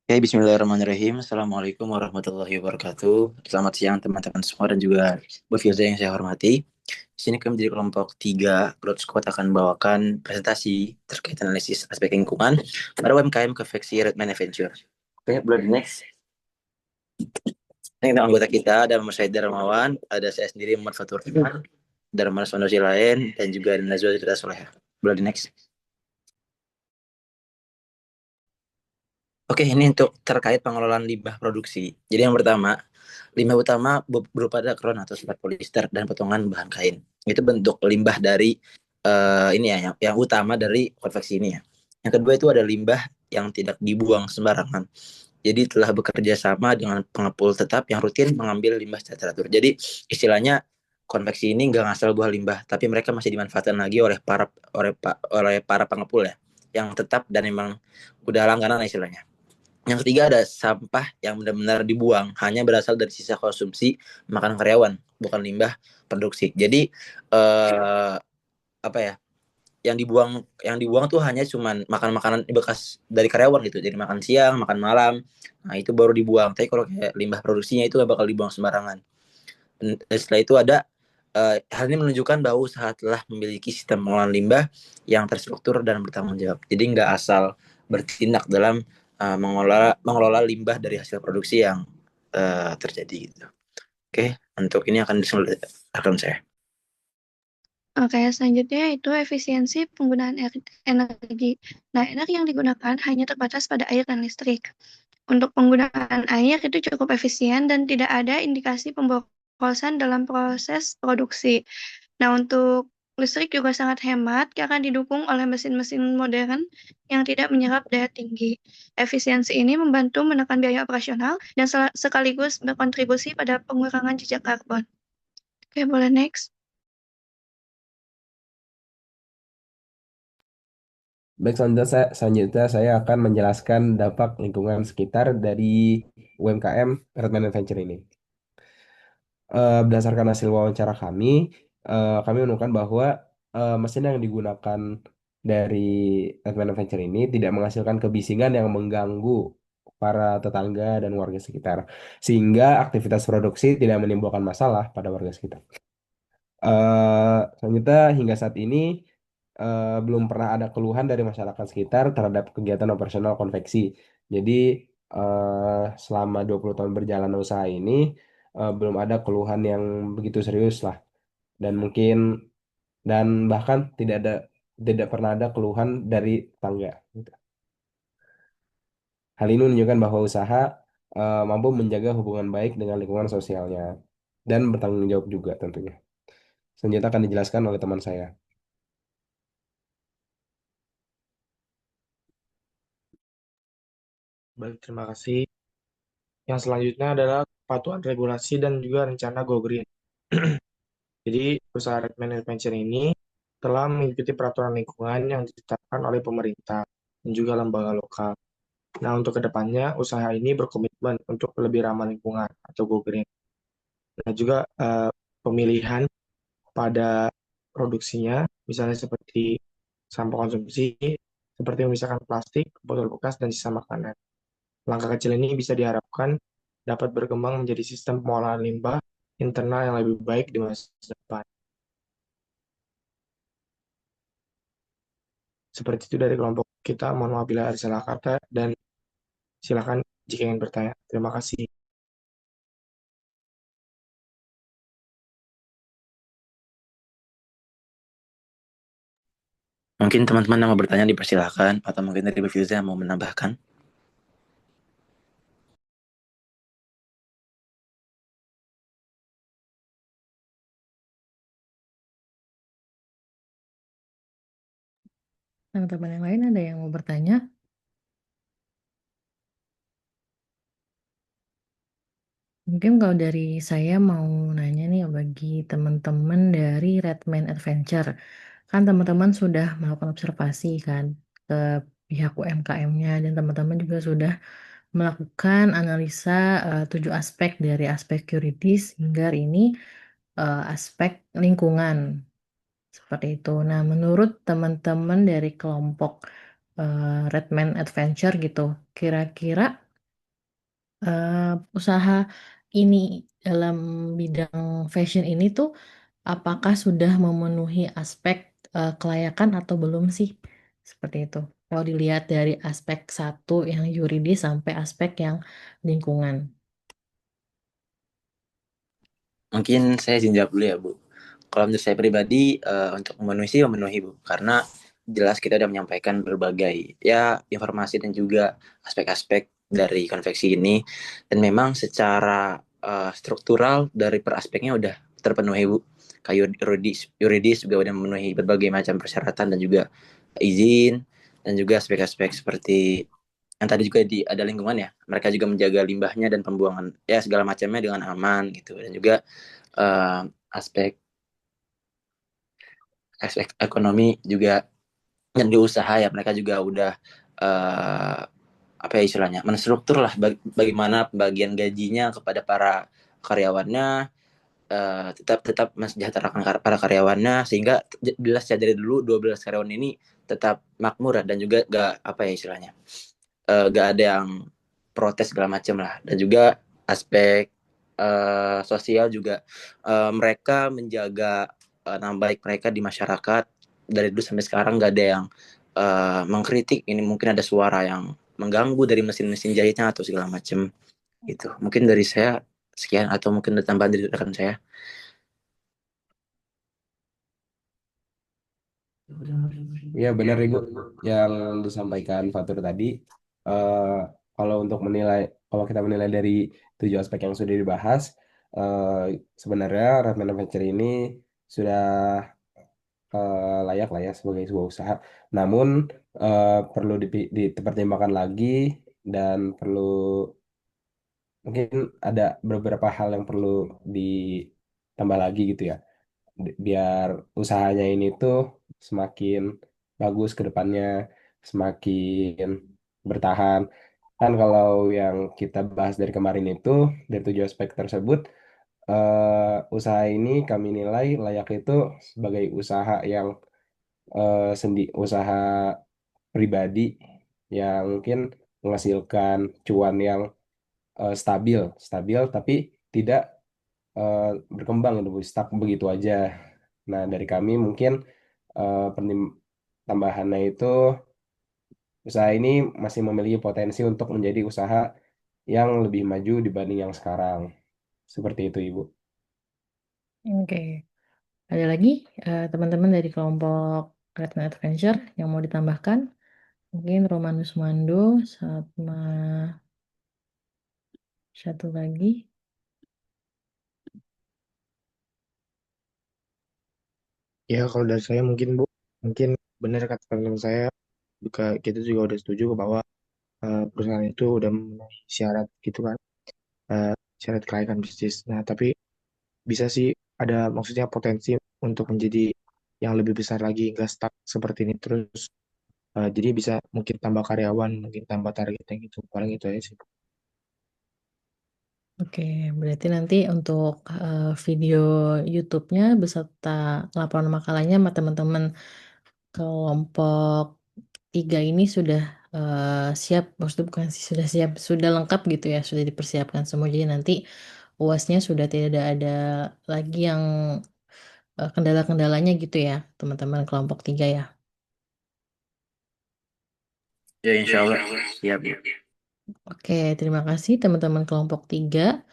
Oke, bismillahirrahmanirrahim. Assalamualaikum warahmatullahi wabarakatuh. Selamat siang teman-teman semua dan juga Bu Firza yang saya hormati. Di sini kami dari kelompok 3 Growth Squad akan membawakan presentasi terkait analisis aspek lingkungan pada UMKM Konveksi Redman Adventure. Oke, boleh di next. Ini tentang anggota kita ada Muhammad Syed Darmawan, ada saya sendiri Muhammad Fatur Rahman, Darmawan Sonosi lain, dan juga ada Nazwa Zita Soleha. Boleh di next. Oke, ini untuk terkait pengelolaan limbah produksi. Jadi yang pertama, limbah utama berupa dakron atau sifat polister dan potongan bahan kain. Itu bentuk limbah dari ini ya, yang utama dari konveksi ini ya. Yang kedua itu ada limbah yang tidak dibuang sembarangan. Jadi telah bekerja sama dengan pengepul tetap yang rutin mengambil limbah secara teratur. Jadi istilahnya konveksi ini nggak ngasal buah limbah, tapi mereka masih dimanfaatkan lagi oleh para pengepul ya, yang tetap dan memang udah langganan istilahnya. Yang ketiga ada sampah yang benar-benar dibuang hanya berasal dari sisa konsumsi makanan karyawan, bukan limbah produksi. Jadi eh, apa ya? Yang dibuang tuh hanya cuman makan-makanan bekas dari karyawan gitu. Jadi makan siang, makan malam. Nah, itu baru dibuang. Tapi kalau kayak limbah produksinya itu gak bakal dibuang sembarangan. Dan setelah itu ada hal ini menunjukkan bahwa usaha telah memiliki sistem pengolahan limbah yang terstruktur dan bertanggung jawab. Jadi nggak asal bertindak dalam mengelola limbah dari hasil produksi yang terjadi gitu. Oke, untuk ini akan disampaikan saya. Oke, selanjutnya itu efisiensi penggunaan energi. Nah, energi yang digunakan hanya terbatas pada air dan listrik. Untuk penggunaan air itu cukup efisien dan tidak ada indikasi pemborosan dalam proses produksi. Nah, untuk listrik juga sangat hemat karena didukung oleh mesin-mesin modern yang tidak menyerap daya tinggi. Efisiensi ini membantu menekan biaya operasional dan sekaligus berkontribusi pada pengurangan jejak karbon. Oke, boleh next. Baik, selanjutnya saya akan menjelaskan dampak lingkungan sekitar dari UMKM Redman Adventure ini. Berdasarkan hasil wawancara kami menemukan bahwa mesin yang digunakan dari Redman Adventure ini tidak menghasilkan kebisingan yang mengganggu para tetangga dan warga sekitar, sehingga aktivitas produksi tidak menimbulkan masalah pada warga sekitar. Selanjutnya hingga saat ini belum pernah ada keluhan dari masyarakat sekitar terhadap kegiatan operasional konveksi. Jadi selama 20 tahun berjalan usaha ini belum ada keluhan yang begitu serius lah, dan mungkin dan bahkan tidak pernah ada keluhan dari tetangga. Hal ini menunjukkan bahwa usaha mampu menjaga hubungan baik dengan lingkungan sosialnya dan bertanggung jawab juga tentunya. Selanjutnya akan dijelaskan oleh teman saya. Baik, terima kasih. Yang selanjutnya adalah kepatuhan regulasi dan juga rencana Go Green. Jadi, usaha Redman Adventure ini telah mengikuti peraturan lingkungan yang ditetapkan oleh pemerintah dan juga lembaga lokal. Nah, untuk kedepannya, usaha ini berkomitmen untuk lebih ramah lingkungan atau Go Green. Dan juga pemilihan pada produksinya, misalnya seperti sampah konsumsi, seperti memisahkan plastik, botol bekas, dan sisa makanan. Langkah kecil ini bisa diharapkan dapat berkembang menjadi sistem pengolahan limbah internal yang lebih baik di masa depan. Seperti itu dari kelompok kita. Mohon maaf bila ada salah kata dan silakan jika ingin bertanya. Terima kasih. Mungkin teman-teman yang mau bertanya dipersilahkan atau mungkin dari Bu Firza mau menambahkan. Teman-teman yang lain ada yang mau bertanya? Mungkin kalau dari saya mau nanya nih bagi teman-teman dari Redman Adventure. Kan teman-teman sudah melakukan observasi kan ke pihak UMKM-nya dan teman-teman juga sudah melakukan analisa 7 aspek dari aspek yuridis hingga ini aspek lingkungan. Seperti itu. Nah, menurut teman-teman dari kelompok Redman Adventure gitu, kira-kira usaha ini dalam bidang fashion ini tuh apakah sudah memenuhi aspek kelayakan atau belum sih? Seperti itu. Kalau dilihat dari aspek satu yang yuridis sampai aspek yang lingkungan. Mungkin saya izin jawab dulu ya, Bu. Kalau menurut saya pribadi, untuk memenuhi sih memenuhi, Bu. Karena jelas kita udah menyampaikan berbagai ya informasi dan juga aspek-aspek dari konveksi ini. Dan memang secara struktural dari per aspeknya udah terpenuhi, Bu. Kayak yuridis juga udah memenuhi berbagai macam persyaratan dan juga izin dan juga aspek-aspek seperti yang tadi juga ada lingkungan ya. Mereka juga menjaga limbahnya dan pembuangan ya segala macamnya dengan aman gitu. Dan juga eh, aspek aspek ekonomi juga yang di usaha ya mereka juga udah eh, apa ya istilahnya menstruktur lah bagaimana pembagian gajinya kepada para karyawannya, tetap tetap mensejahterakan para karyawannya sehingga jelas ya dari dulu 12 karyawan ini tetap makmur dan juga gak apa ya istilahnya gak ada yang protes segala macam lah. Dan juga aspek sosial juga mereka menjaga nama baik mereka di masyarakat dari dulu sampai sekarang gak ada yang mengkritik ini mungkin ada suara yang mengganggu dari mesin-mesin jahitnya atau segala macam gitu. Mungkin dari saya sekian atau mungkin ada tambahan dari rekan saya. Ya benar Ibu yang disampaikan Fatur tadi. Eh, Kalau untuk menilai, kalau kita menilai dari 7 aspek yang sudah dibahas, eh, sebenarnya Red Manufacture ini sudah layak lah ya sebagai sebuah usaha. Namun perlu dipertimbangkan lagi dan perlu mungkin ada beberapa hal yang perlu ditambah lagi gitu ya. Biar usahanya ini tuh semakin bagus ke depannya, semakin bertahan. Kan kalau yang kita bahas dari kemarin itu, dari 7 aspek tersebut, usaha ini kami nilai layak itu sebagai usaha yang usaha pribadi yang mungkin menghasilkan cuan yang stabil, stabil tapi tidak eh, berkembang gitu, stuck begitu aja. Nah, dari kami mungkin tambahannya itu usaha ini masih memiliki potensi untuk menjadi usaha yang lebih maju dibanding yang sekarang. Seperti itu, Ibu. Oke. Ada lagi teman-teman dari kelompok Red Man Adventure yang mau ditambahkan? Mungkin Romanus Mando sama satu lagi. Ya, kalau dari saya mungkin Bu, mungkin benar kata teman saya, juga kita juga udah setuju bahwa perusahaan itu udah memenuhi syarat gitu kan, eh, syarat kelayakan bisnis. Nah, tapi bisa sih ada maksudnya potensi untuk menjadi yang lebih besar lagi, nggak stuck seperti ini terus. Jadi bisa mungkin tambah karyawan, mungkin tambah targetnya gitu. Paling itu aja sih. Oke, berarti nanti untuk video YouTube-nya beserta laporan makalahnya sama teman-teman kelompok 3 ini sudah siap, maksudnya bukan sih sudah siap, sudah lengkap gitu ya, sudah dipersiapkan semua. Jadi nanti UASnya sudah tidak ada lagi yang kendala-kendalanya gitu ya, teman-teman kelompok 3 ya. Ya insya Allah siap ya. Oke, terima kasih teman-teman kelompok 3.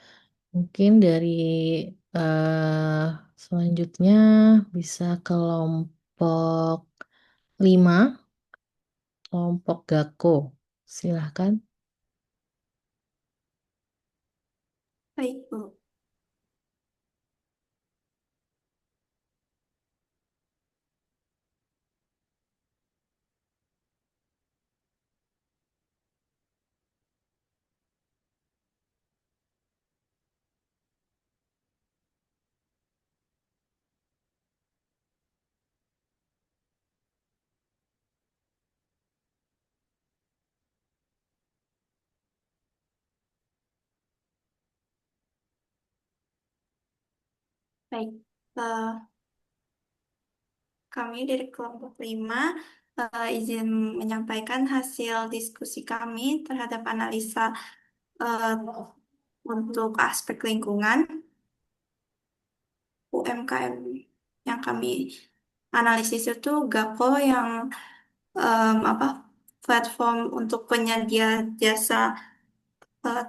Mungkin dari eh selanjutnya bisa kelompok 5, kelompok Gako. Silahkan. Baik, Bu. Baik, kami dari kelompok 5 izin menyampaikan hasil diskusi kami terhadap analisa eh, untuk aspek lingkungan, UMKM yang kami analisis itu Gako yang apa platform untuk penyedia jasa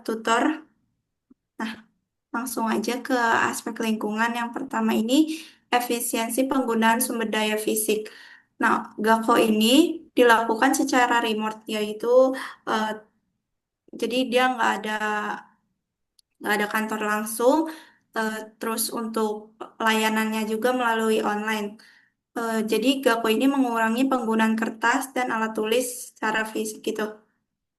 tutor. Nah, langsung aja ke aspek lingkungan. Yang pertama ini efisiensi penggunaan sumber daya fisik. Nah, Gako ini dilakukan secara remote, yaitu eh, jadi dia nggak ada kantor langsung. Terus untuk layanannya juga melalui online. Jadi Gako ini mengurangi penggunaan kertas dan alat tulis secara fisik gitu.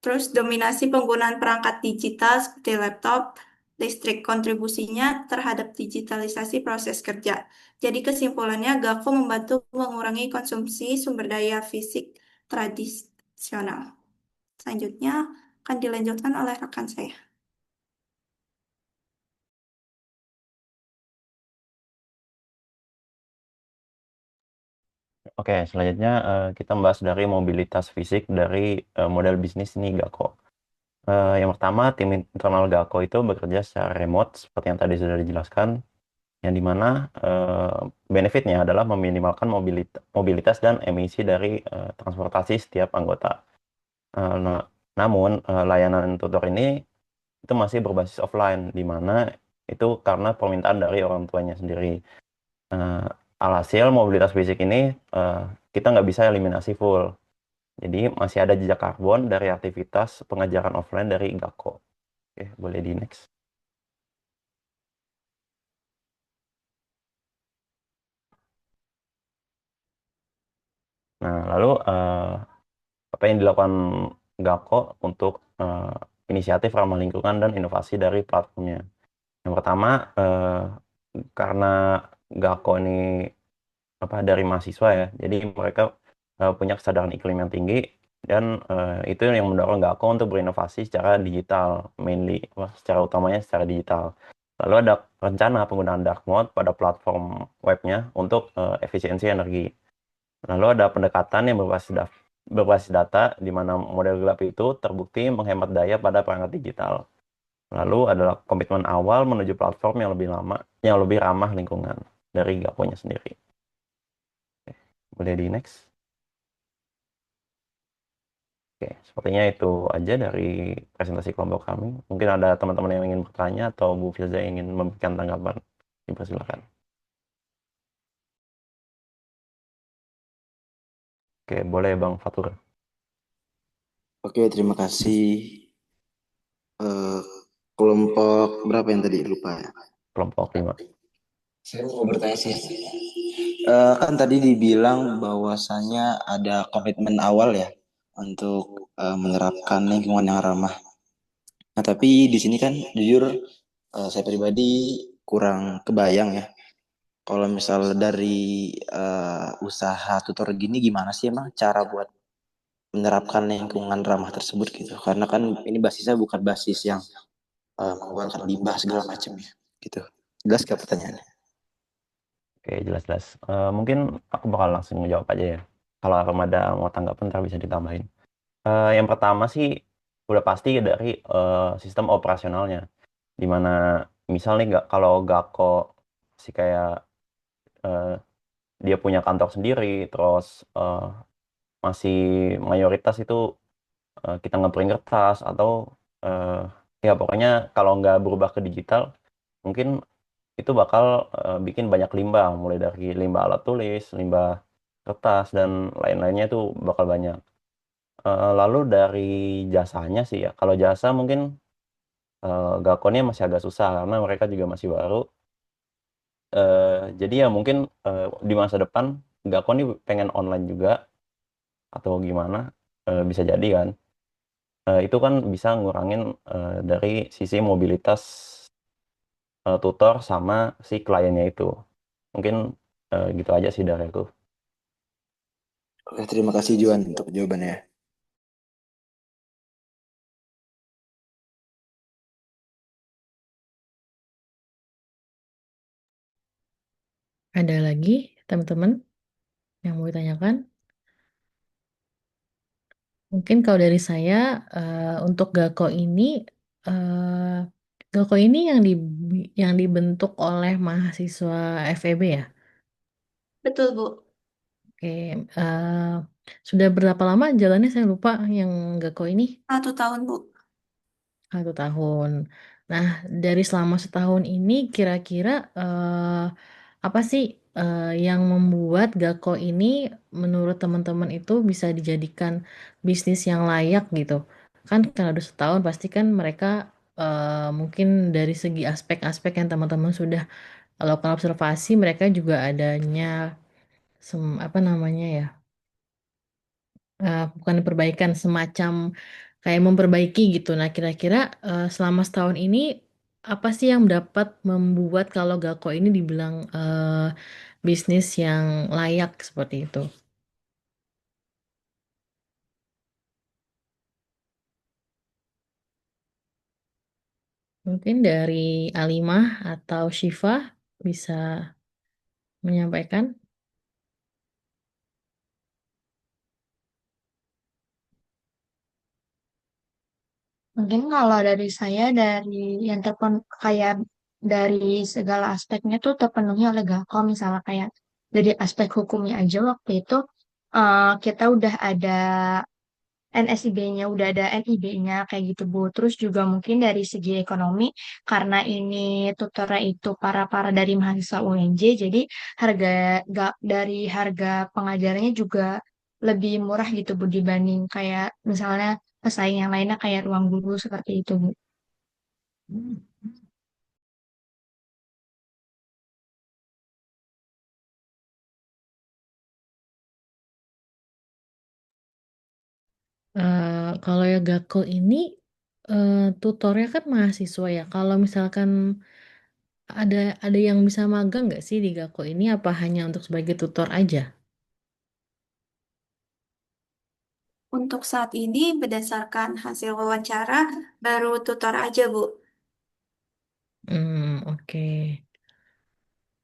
Terus dominasi penggunaan perangkat digital seperti laptop, listrik kontribusinya terhadap digitalisasi proses kerja. Jadi kesimpulannya Gako membantu mengurangi konsumsi sumber daya fisik tradisional. Selanjutnya akan dilanjutkan oleh rekan saya. Oke, selanjutnya kita membahas dari mobilitas fisik dari model bisnis ini Gako. Yang pertama, tim internal Gako itu bekerja secara remote, seperti yang tadi sudah dijelaskan, yang dimana benefitnya adalah meminimalkan mobilitas dan emisi dari transportasi setiap anggota. Namun, layanan tutor ini itu masih berbasis offline, di mana itu karena permintaan dari orang tuanya sendiri. Alhasil mobilitas fisik ini kita nggak bisa eliminasi full. Jadi masih ada jejak karbon dari aktivitas pengajaran offline dari Gako. Oke, boleh di next. Nah, lalu apa yang dilakukan Gako untuk inisiatif ramah lingkungan dan inovasi dari platformnya? Yang pertama, karena Gako ini dari mahasiswa ya, jadi mereka punya kesadaran iklim yang tinggi dan itu yang mendorong Gako untuk berinovasi secara digital, mainly, secara utamanya secara digital. Lalu ada rencana penggunaan dark mode pada platform webnya untuk efisiensi energi. Lalu ada pendekatan yang berbasis data di mana model gelap itu terbukti menghemat daya pada perangkat digital. Lalu adalah komitmen awal menuju platform yang lebih ramah lingkungan dari Gapo-nya sendiri. Boleh di next. Oke, sepertinya itu aja dari presentasi kelompok kami. Mungkin ada teman-teman yang ingin bertanya atau Bu Firza yang ingin memberikan tanggapan. Dipersilakan. Oke, boleh Bang Fatur. Oke, terima kasih. Kelompok berapa yang tadi lupa ya? Kelompok 5. Saya mau bertanya sih. Kan tadi dibilang bahwasannya ada komitmen awal ya untuk menerapkan lingkungan yang ramah. Nah, tapi di sini kan jujur saya pribadi kurang kebayang ya. Kalau misal dari usaha tutor gini gimana sih emang cara buat menerapkan lingkungan ramah tersebut gitu? Karena kan ini basisnya bukan basis yang mengeluarkan limbah segala macam ya gitu. Jelas gak pertanyaannya? Oke, jelas-jelas. Mungkin aku bakal langsung menjawab aja ya. Kalau Armada mau tanggapan, ntar bisa ditambahin. Yang pertama sih, udah pasti dari sistem operasionalnya. Dimana misalnya kalau Gako sih kayak eh, dia punya kantor sendiri, terus masih mayoritas itu kita ngeprint kertas atau eh, ya pokoknya kalau nggak berubah ke digital, mungkin itu bakal bikin banyak limbah, mulai dari limbah alat tulis, limbah kertas, dan lain-lainnya itu bakal banyak. Lalu dari jasanya sih ya, kalau jasa mungkin Gakonnya masih agak susah karena mereka juga masih baru. Jadi ya mungkin di masa depan Gakon ini pengen online juga atau gimana, bisa jadi kan. Itu kan bisa ngurangin dari sisi mobilitas tutor sama si kliennya itu. Mungkin gitu aja sih dari aku. Oke, terima kasih Juan untuk jawabannya. Ada lagi teman-teman yang mau ditanyakan? Mungkin kalau dari saya, untuk Gako ini eh Gako ini yang dibentuk oleh mahasiswa FEB ya? Betul, Bu. Oke, sudah berapa lama jalannya saya lupa yang Gako ini? 1 tahun, Bu. 1 tahun. Nah, dari selama setahun ini kira-kira apa sih yang membuat Gako ini menurut teman-teman itu bisa dijadikan bisnis yang layak gitu? Kan karena udah setahun pasti kan mereka mungkin dari segi aspek-aspek yang teman-teman sudah lakukan observasi, mereka juga adanya apa namanya ya? Bukan perbaikan, semacam kayak memperbaiki gitu. Nah, kira-kira selama setahun ini apa sih yang dapat membuat kalau Gako ini dibilang bisnis yang layak seperti itu? Mungkin dari Alimah atau Syifa bisa menyampaikan. Mungkin kalau dari saya, dari yang kayak dari segala aspeknya tuh terpenuhi oleh Gakom, misalnya kayak dari aspek hukumnya aja waktu itu kita udah ada NSIB-nya, udah ada NIB-nya kayak gitu, Bu. Terus juga mungkin dari segi ekonomi, karena ini tutornya itu para dari mahasiswa UNJ, jadi harga dari harga pengajarnya juga lebih murah gitu, Bu, dibanding kayak misalnya pesaing yang lainnya kayak ruang guru seperti itu, Bu. Kalau ya Gako ini tutornya kan mahasiswa ya. Kalau misalkan ada yang bisa magang nggak sih di Gako ini? Apa hanya untuk sebagai tutor aja? Untuk saat ini, berdasarkan hasil wawancara, baru tutor aja, Bu. Oke.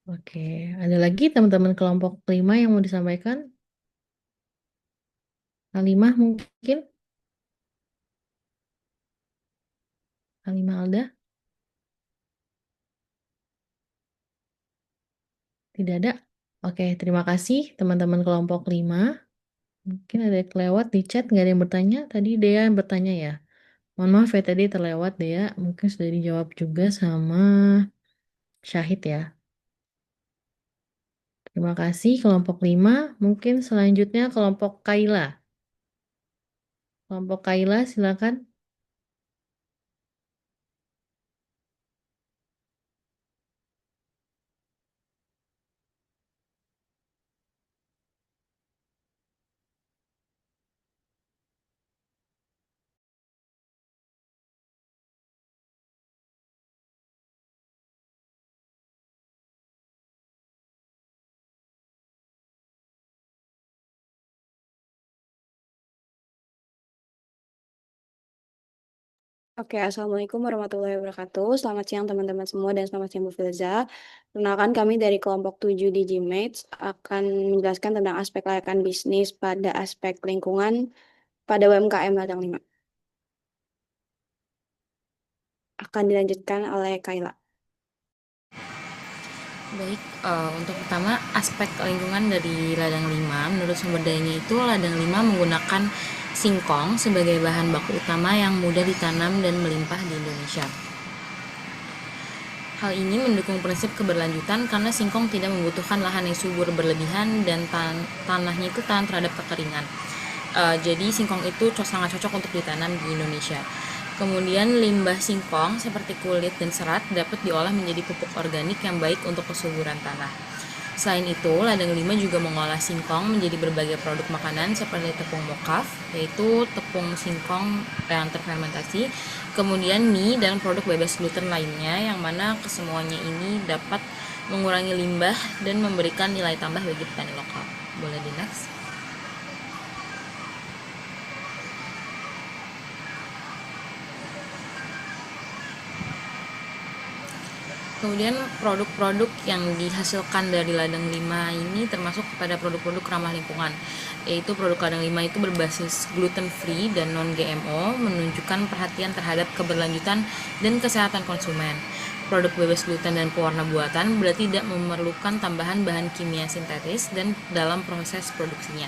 Oke. Ada lagi teman-teman kelompok 5 yang mau disampaikan? Halimah mungkin? Halimah Alda? Tidak ada? Oke, terima kasih teman-teman kelompok 5. Mungkin ada yang kelewat di chat, nggak ada yang bertanya. Tadi Dea yang bertanya ya. Mohon maaf ya tadi terlewat Dea. Mungkin sudah dijawab juga sama Syahid ya. Terima kasih kelompok 5. Mungkin selanjutnya kelompok Kaila. Kelompok Kaila silakan. Oke, Assalamualaikum warahmatullahi wabarakatuh. Selamat siang teman-teman semua dan selamat siang Bu Filza. Perkenalkan kami dari kelompok 7 di Gmates akan menjelaskan tentang aspek layakan bisnis pada aspek lingkungan pada UMKM Ladang 5. Akan dilanjutkan oleh Kayla. Baik, untuk pertama aspek lingkungan dari ladang 5, menurut sumber dayanya itu ladang 5 menggunakan singkong sebagai bahan baku utama yang mudah ditanam dan melimpah di Indonesia. Hal ini mendukung prinsip keberlanjutan karena singkong tidak membutuhkan lahan yang subur berlebihan dan tanahnya itu tahan terhadap kekeringan. Jadi singkong itu sangat cocok untuk ditanam di Indonesia. Kemudian limbah singkong seperti kulit dan serat dapat diolah menjadi pupuk organik yang baik untuk kesuburan tanah. Selain itu, ladang 5 juga mengolah singkong menjadi berbagai produk makanan seperti tepung mokaf, yaitu tepung singkong yang terfermentasi, kemudian mie dan produk bebas gluten lainnya yang mana kesemuanya ini dapat mengurangi limbah dan memberikan nilai tambah bagi petani lokal. Boleh di next? Kemudian produk-produk yang dihasilkan dari ladang 5 ini termasuk kepada produk-produk ramah lingkungan, yaitu produk ladang 5 itu berbasis gluten free dan non GMO, menunjukkan perhatian terhadap keberlanjutan dan kesehatan konsumen. Produk bebas gluten dan pewarna buatan berarti tidak memerlukan tambahan bahan kimia sintetis dan dalam proses produksinya.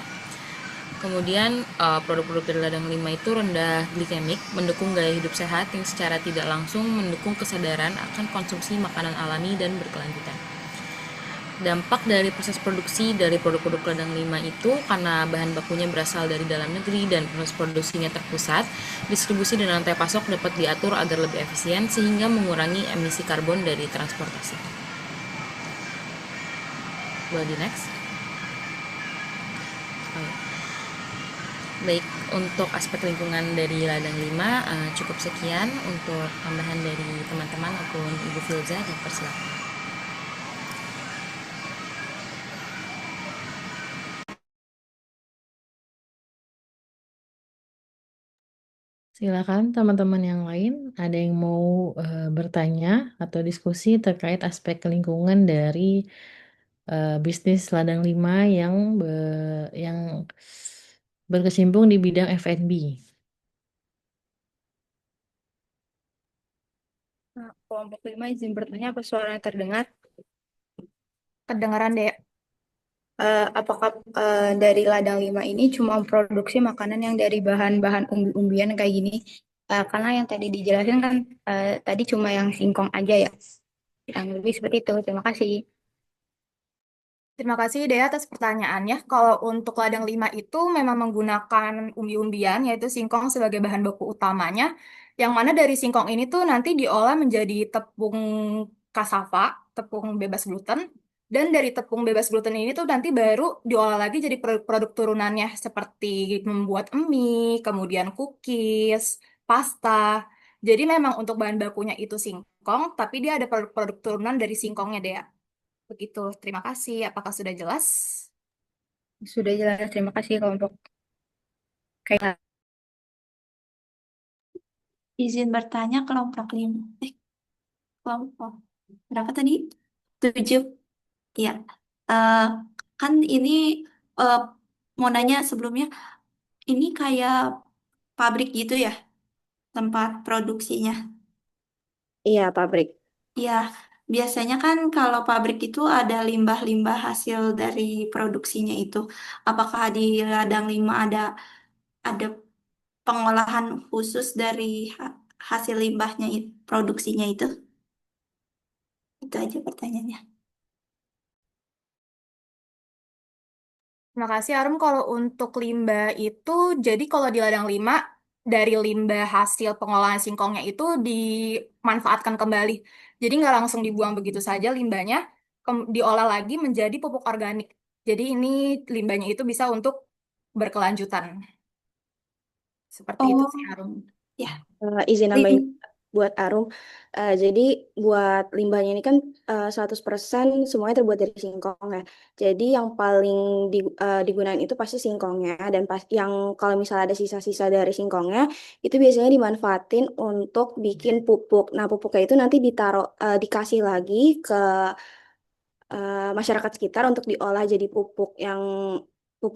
Kemudian produk-produk dari ladang 5 itu rendah glikemik, mendukung gaya hidup sehat yang secara tidak langsung mendukung kesadaran akan konsumsi makanan alami dan berkelanjutan. Dampak dari proses produksi dari produk-produk ladang 5 itu karena bahan bakunya berasal dari dalam negeri dan proses produksinya terpusat, distribusi dan rantai pasok dapat diatur agar lebih efisien sehingga mengurangi emisi karbon dari transportasi. Boleh di next? Baik, untuk aspek lingkungan dari ladang 5 cukup sekian untuk tambahan dari teman-teman maupun Ibu Filza, dipersilakan. Silakan teman-teman yang lain, ada yang mau bertanya atau diskusi terkait aspek lingkungan dari bisnis ladang 5 yang berkecimpung di bidang F&B. Kelompok 5 izin bertanya, apa suaranya terdengar? Kedengaran deh. Apakah dari ladang 5 ini cuma produksi makanan yang dari bahan-bahan umbi-umbian kayak gini? Karena yang tadi dijelasin kan tadi cuma yang singkong aja ya. Yang lebih seperti itu. Terima kasih. Terima kasih Dea atas pertanyaannya. Kalau untuk ladang 5 itu memang menggunakan umbi-umbian, yaitu singkong sebagai bahan baku utamanya, yang mana dari singkong ini tuh nanti diolah menjadi tepung kasava, tepung bebas gluten, dan dari tepung bebas gluten ini tuh nanti baru diolah lagi jadi produk-produk turunannya, seperti membuat mie, kemudian cookies, pasta. Jadi memang untuk bahan bakunya itu singkong, tapi dia ada produk-produk turunan dari singkongnya, Dea. Begitu, terima kasih. Apakah sudah jelas? Sudah jelas. Terima kasih kelompok. Kayak Izin bertanya kelompok 5. Kelompok berapa tadi? 7. Ya. Eh, kan ini eh, mau nanya sebelumnya, ini kayak pabrik gitu ya, tempat produksinya. Iya, pabrik. Ya, biasanya kan kalau pabrik itu ada limbah-limbah hasil dari produksinya itu. Apakah di ladang 5 ada pengolahan khusus dari hasil limbahnya produksinya itu? Itu aja pertanyaannya. Terima kasih, Arum. Kalau untuk limbah itu, jadi kalau di ladang 5, dari limbah hasil pengolahan singkongnya itu dimanfaatkan kembali. Jadi nggak langsung dibuang begitu saja limbahnya, diolah lagi menjadi pupuk organik. Jadi ini limbahnya itu bisa untuk berkelanjutan. Seperti itu sih, Oh, Arum. ya. Izin nambahin Lim- buat Arum. Jadi buat limbahnya ini kan 100% semuanya terbuat dari singkong ya. Jadi yang paling digunakan itu pasti singkongnya, dan yang kalau misalnya ada sisa-sisa dari singkongnya itu biasanya dimanfaatin untuk bikin pupuk. Nah, pupuknya itu nanti dikasih lagi ke masyarakat sekitar untuk diolah jadi pupuk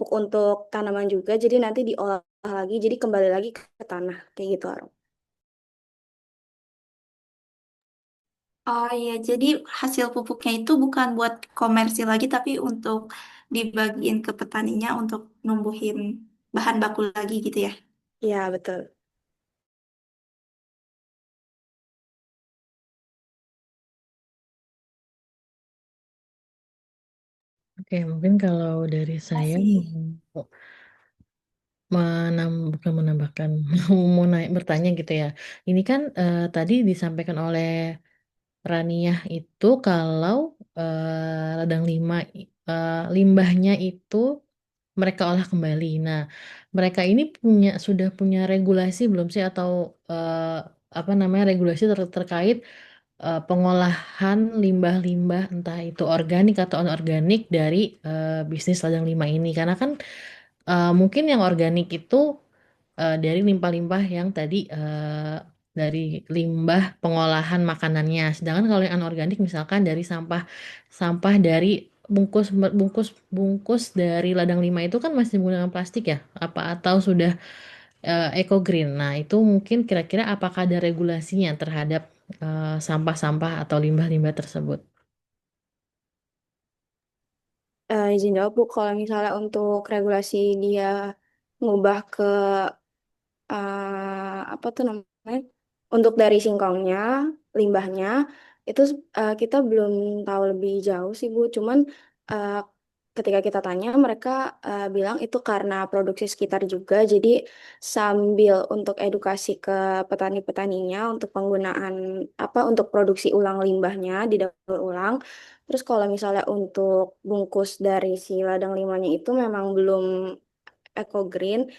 untuk tanaman juga. Jadi nanti diolah lagi, jadi kembali lagi ke tanah kayak gitu, Arum. Oh iya, jadi hasil pupuknya itu bukan buat komersil lagi, tapi untuk dibagiin ke petaninya untuk numbuhin bahan baku lagi gitu ya. Iya, betul. Oke, mungkin kalau dari saya Masih. bukan menambahkan, mau naik bertanya gitu ya. Ini kan tadi disampaikan oleh Raniah itu kalau ladang limbahnya itu mereka olah kembali. Nah, mereka ini sudah punya regulasi belum sih, atau apa namanya, regulasi terkait pengolahan limbah-limbah entah itu organik atau anorganik dari bisnis ladang 5 ini? Karena kan mungkin yang organik itu dari limbah-limbah yang tadi dari limbah pengolahan makanannya. Sedangkan kalau yang anorganik misalkan dari sampah dari bungkus bungkus bungkus dari ladang lima itu kan masih menggunakan plastik ya? Apa atau sudah eco green? Nah, itu mungkin kira-kira apakah ada regulasinya terhadap sampah-sampah atau limbah-limbah tersebut? Izin jawab Bu, kalau misalnya untuk regulasi dia ngubah ke apa tuh namanya, untuk dari singkongnya, limbahnya itu kita belum tahu lebih jauh sih Bu. Cuman eh, ketika kita tanya mereka bilang itu karena produksi sekitar juga. Jadi sambil untuk edukasi ke petani-petaninya untuk penggunaan apa untuk produksi ulang limbahnya didaur ulang. Terus kalau misalnya untuk bungkus dari si ladang limanya itu memang belum eco green,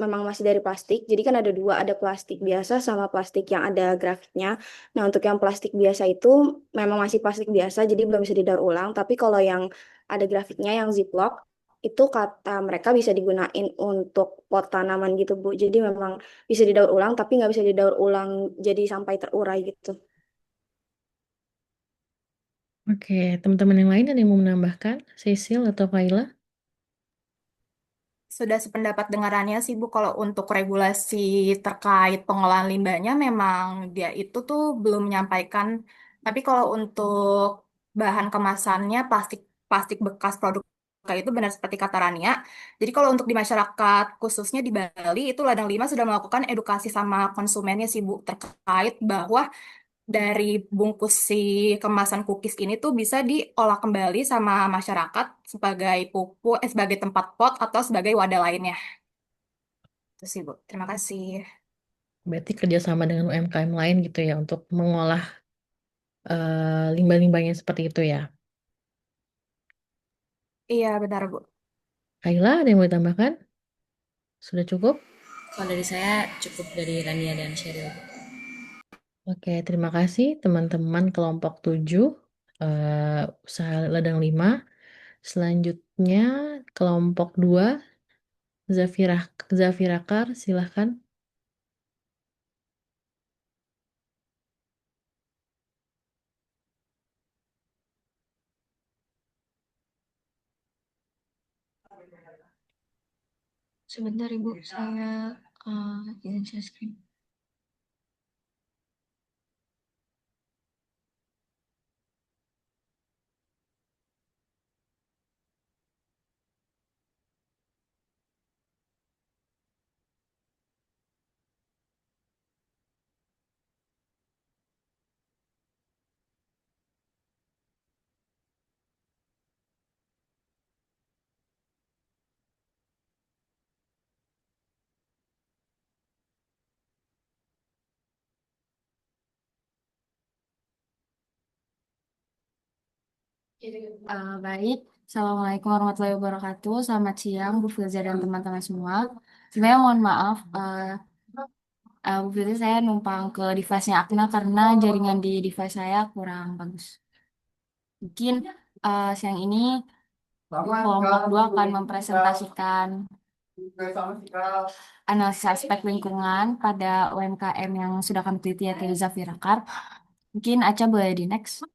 memang masih dari plastik. Jadi kan ada dua, ada plastik biasa sama plastik yang ada grafiknya. Nah, untuk yang plastik biasa itu memang masih plastik biasa, jadi belum bisa didaur ulang. Tapi kalau yang ada grafiknya, yang Ziploc, itu kata mereka bisa digunain untuk pot tanaman gitu, Bu. Jadi memang bisa didaur ulang, tapi nggak bisa didaur ulang jadi sampai terurai gitu. Oke, teman-teman yang lain ada yang mau menambahkan? Cecil atau Kaila? Sudah sependapat dengarannya sih Bu, kalau untuk regulasi terkait pengolahan limbahnya memang dia itu tuh belum menyampaikan. Tapi kalau untuk bahan kemasannya plastik plastik bekas produk kayak itu benar seperti kata Rania. Jadi kalau untuk di masyarakat khususnya di Bali itu Ladang Lima sudah melakukan edukasi sama konsumennya sih Bu terkait bahwa dari bungkus si kemasan cookies ini tuh bisa diolah kembali sama masyarakat sebagai pupuk, sebagai tempat pot atau sebagai wadah lainnya. Itu sih, Bu. Terima kasih. Berarti kerjasama dengan UMKM lain gitu ya untuk mengolah limbah-limbahnya seperti itu ya. Iya, benar, Bu. Kaila, ada yang mau ditambahkan? Sudah cukup? Kalau dari saya cukup dari Rania dan Sheryl. Oke, terima kasih teman-teman kelompok 7 usaha ladang 5. Selanjutnya kelompok 2 Zafirakar, silahkan. Sebentar Ibu, saya izin share screen. Baik, Assalamualaikum warahmatullahi wabarakatuh. Selamat siang, Bu Filza dan teman-teman semua. Sebenarnya mohon maaf, Bu Filza saya numpang ke device-nya Akna karena jaringan di device saya kurang bagus. Mungkin siang ini kelompok 2 akan mempresentasikan analisis aspek lingkungan pada UMKM yang sudah kami teliti yaitu Zafirakar. Mungkin Aca boleh di next.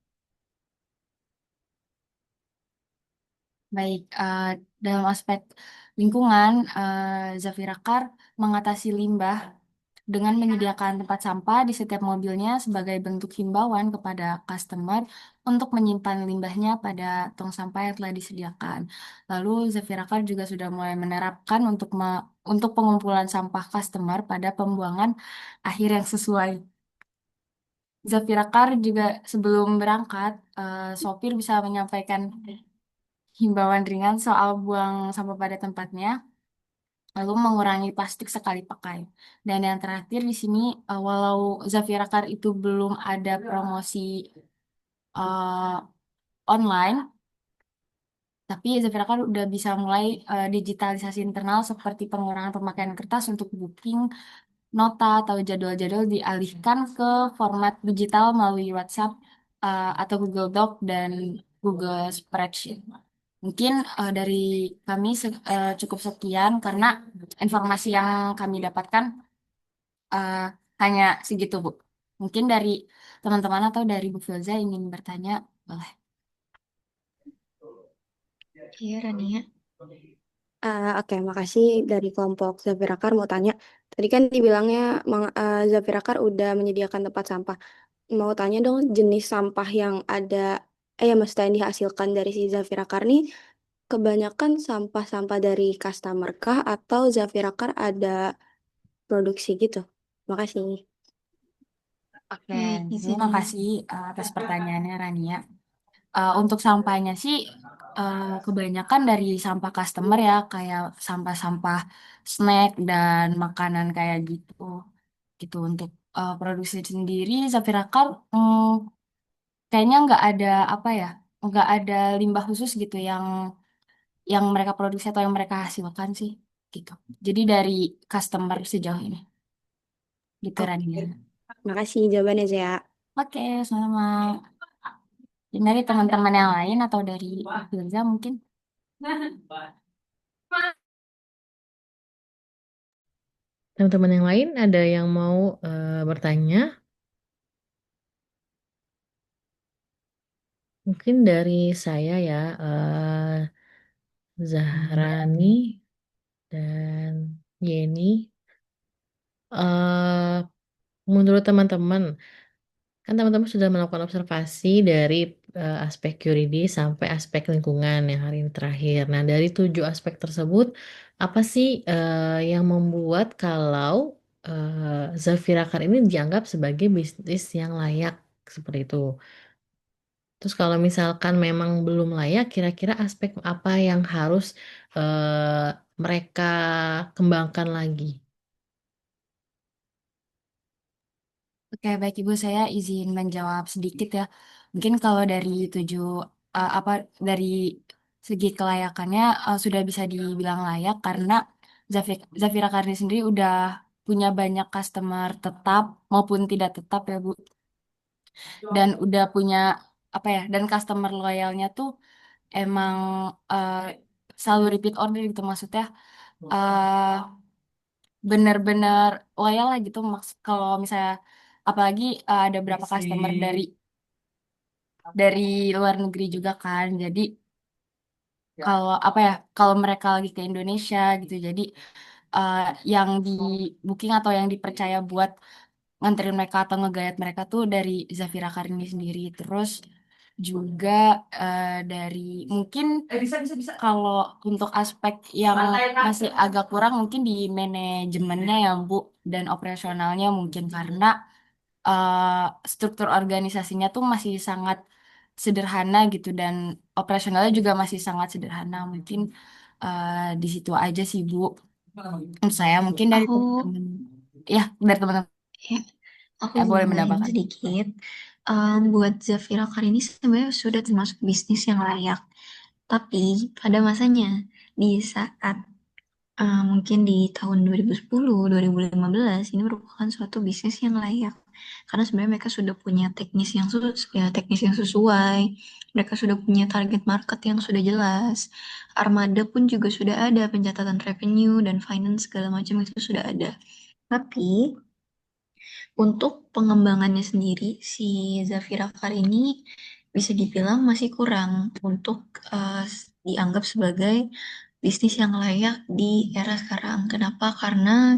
Baik, dalam aspek lingkungan, Zafirakar mengatasi limbah dengan menyediakan tempat sampah di setiap mobilnya sebagai bentuk himbauan kepada customer untuk menyimpan limbahnya pada tong sampah yang telah disediakan. Lalu Zafirakar juga sudah mulai menerapkan untuk pengumpulan sampah customer pada pembuangan akhir yang sesuai. Zafirakar juga sebelum berangkat, sopir bisa menyampaikan himbauan ringan soal buang sampah pada tempatnya, lalu mengurangi plastik sekali pakai. Dan yang terakhir di sini, walau Zafira Car itu belum ada promosi uh, online, tapi Zafira Car udah bisa mulai digitalisasi internal seperti pengurangan pemakaian kertas untuk booking, nota atau jadwal-jadwal dialihkan ke format digital melalui WhatsApp atau Google Doc dan Google Spreadsheet. Mungkin dari kami cukup sekian karena informasi yang kami dapatkan Hanya segitu, Bu. Mungkin dari teman-teman atau dari Bu Filza ingin bertanya, boleh. Iya, Rania. Oke, makasih dari kelompok Zafirakar mau tanya. Tadi kan dibilangnya Zafirakar udah menyediakan tempat sampah. Mau tanya dong jenis sampah yang ada, ya maksudnya yang dihasilkan dari si Zafirakar nih, kebanyakan sampah-sampah dari customer kah atau Zafirakar ada produksi gitu? Makasih. Oke, izin. terima kasih atas pertanyaannya, Rania. Untuk sampahnya sih kebanyakan dari sampah customer ya, kayak sampah-sampah snack dan makanan kayak gitu. Gitu untuk produksi sendiri, Zafirakar kayaknya nggak ada apa ya, nggak ada limbah khusus gitu yang mereka produksi atau yang mereka hasilkan sih, gitu. Jadi dari customer sejauh ini, gitu Rania. Makasih jawabannya, Zia. Oke, sama. Dari teman-teman yang lain atau dari Firza mungkin? Teman-teman yang lain ada yang mau bertanya? Mungkin dari saya ya, Zahrani dan Yeni. eh Menurut teman-teman, kan teman-teman sudah melakukan observasi dari aspek yuridis sampai aspek lingkungan yang hari ini terakhir. Nah, dari 7 aspek tersebut, apa sih yang membuat kalau Zafira Kar ini dianggap sebagai bisnis yang layak seperti itu? Terus kalau misalkan memang belum layak, kira-kira aspek apa yang harus mereka kembangkan lagi? Oke, baik Ibu, saya izin menjawab sedikit ya. Mungkin kalau dari 7 apa dari segi kelayakannya sudah bisa dibilang layak karena Zafira Karni sendiri udah punya banyak customer tetap maupun tidak tetap ya Bu. Dan udah punya apa ya? Dan customer loyalnya tuh emang eh, selalu repeat order gitu maksudnya. eh Bener-bener loyal lah gitu kalau misalnya apalagi ada berapa customer dari luar negeri juga kan jadi kalau apa ya kalau mereka lagi ke Indonesia gitu jadi eh, yang di booking atau yang dipercaya buat nganterin mereka atau ngegayat mereka tuh dari Zafira Karini sendiri terus juga dari mungkin kalau untuk aspek yang masih agak kurang mungkin di manajemennya ya Bu dan operasionalnya mungkin karena struktur organisasinya tuh masih sangat sederhana gitu dan operasionalnya juga masih sangat sederhana mungkin di situ aja sih Bu. Menurut saya mungkin dari Aku, teman ya dari teman-teman ya, aku ya izin boleh nambahin menambahkan. sedikit. Buat Zafira kali ini sebenarnya sudah termasuk bisnis yang layak. Tapi pada masanya, di saat mungkin di tahun 2010, 2015 ini merupakan suatu bisnis yang layak. Karena sebenarnya mereka sudah punya teknis yang sesuai. Mereka sudah punya target market yang sudah jelas. Armada pun juga sudah ada, pencatatan revenue dan finance segala macam itu sudah ada. Tapi untuk pengembangannya sendiri, si Zafira Kar ini bisa dibilang masih kurang untuk dianggap sebagai bisnis yang layak di era sekarang. Kenapa? Karena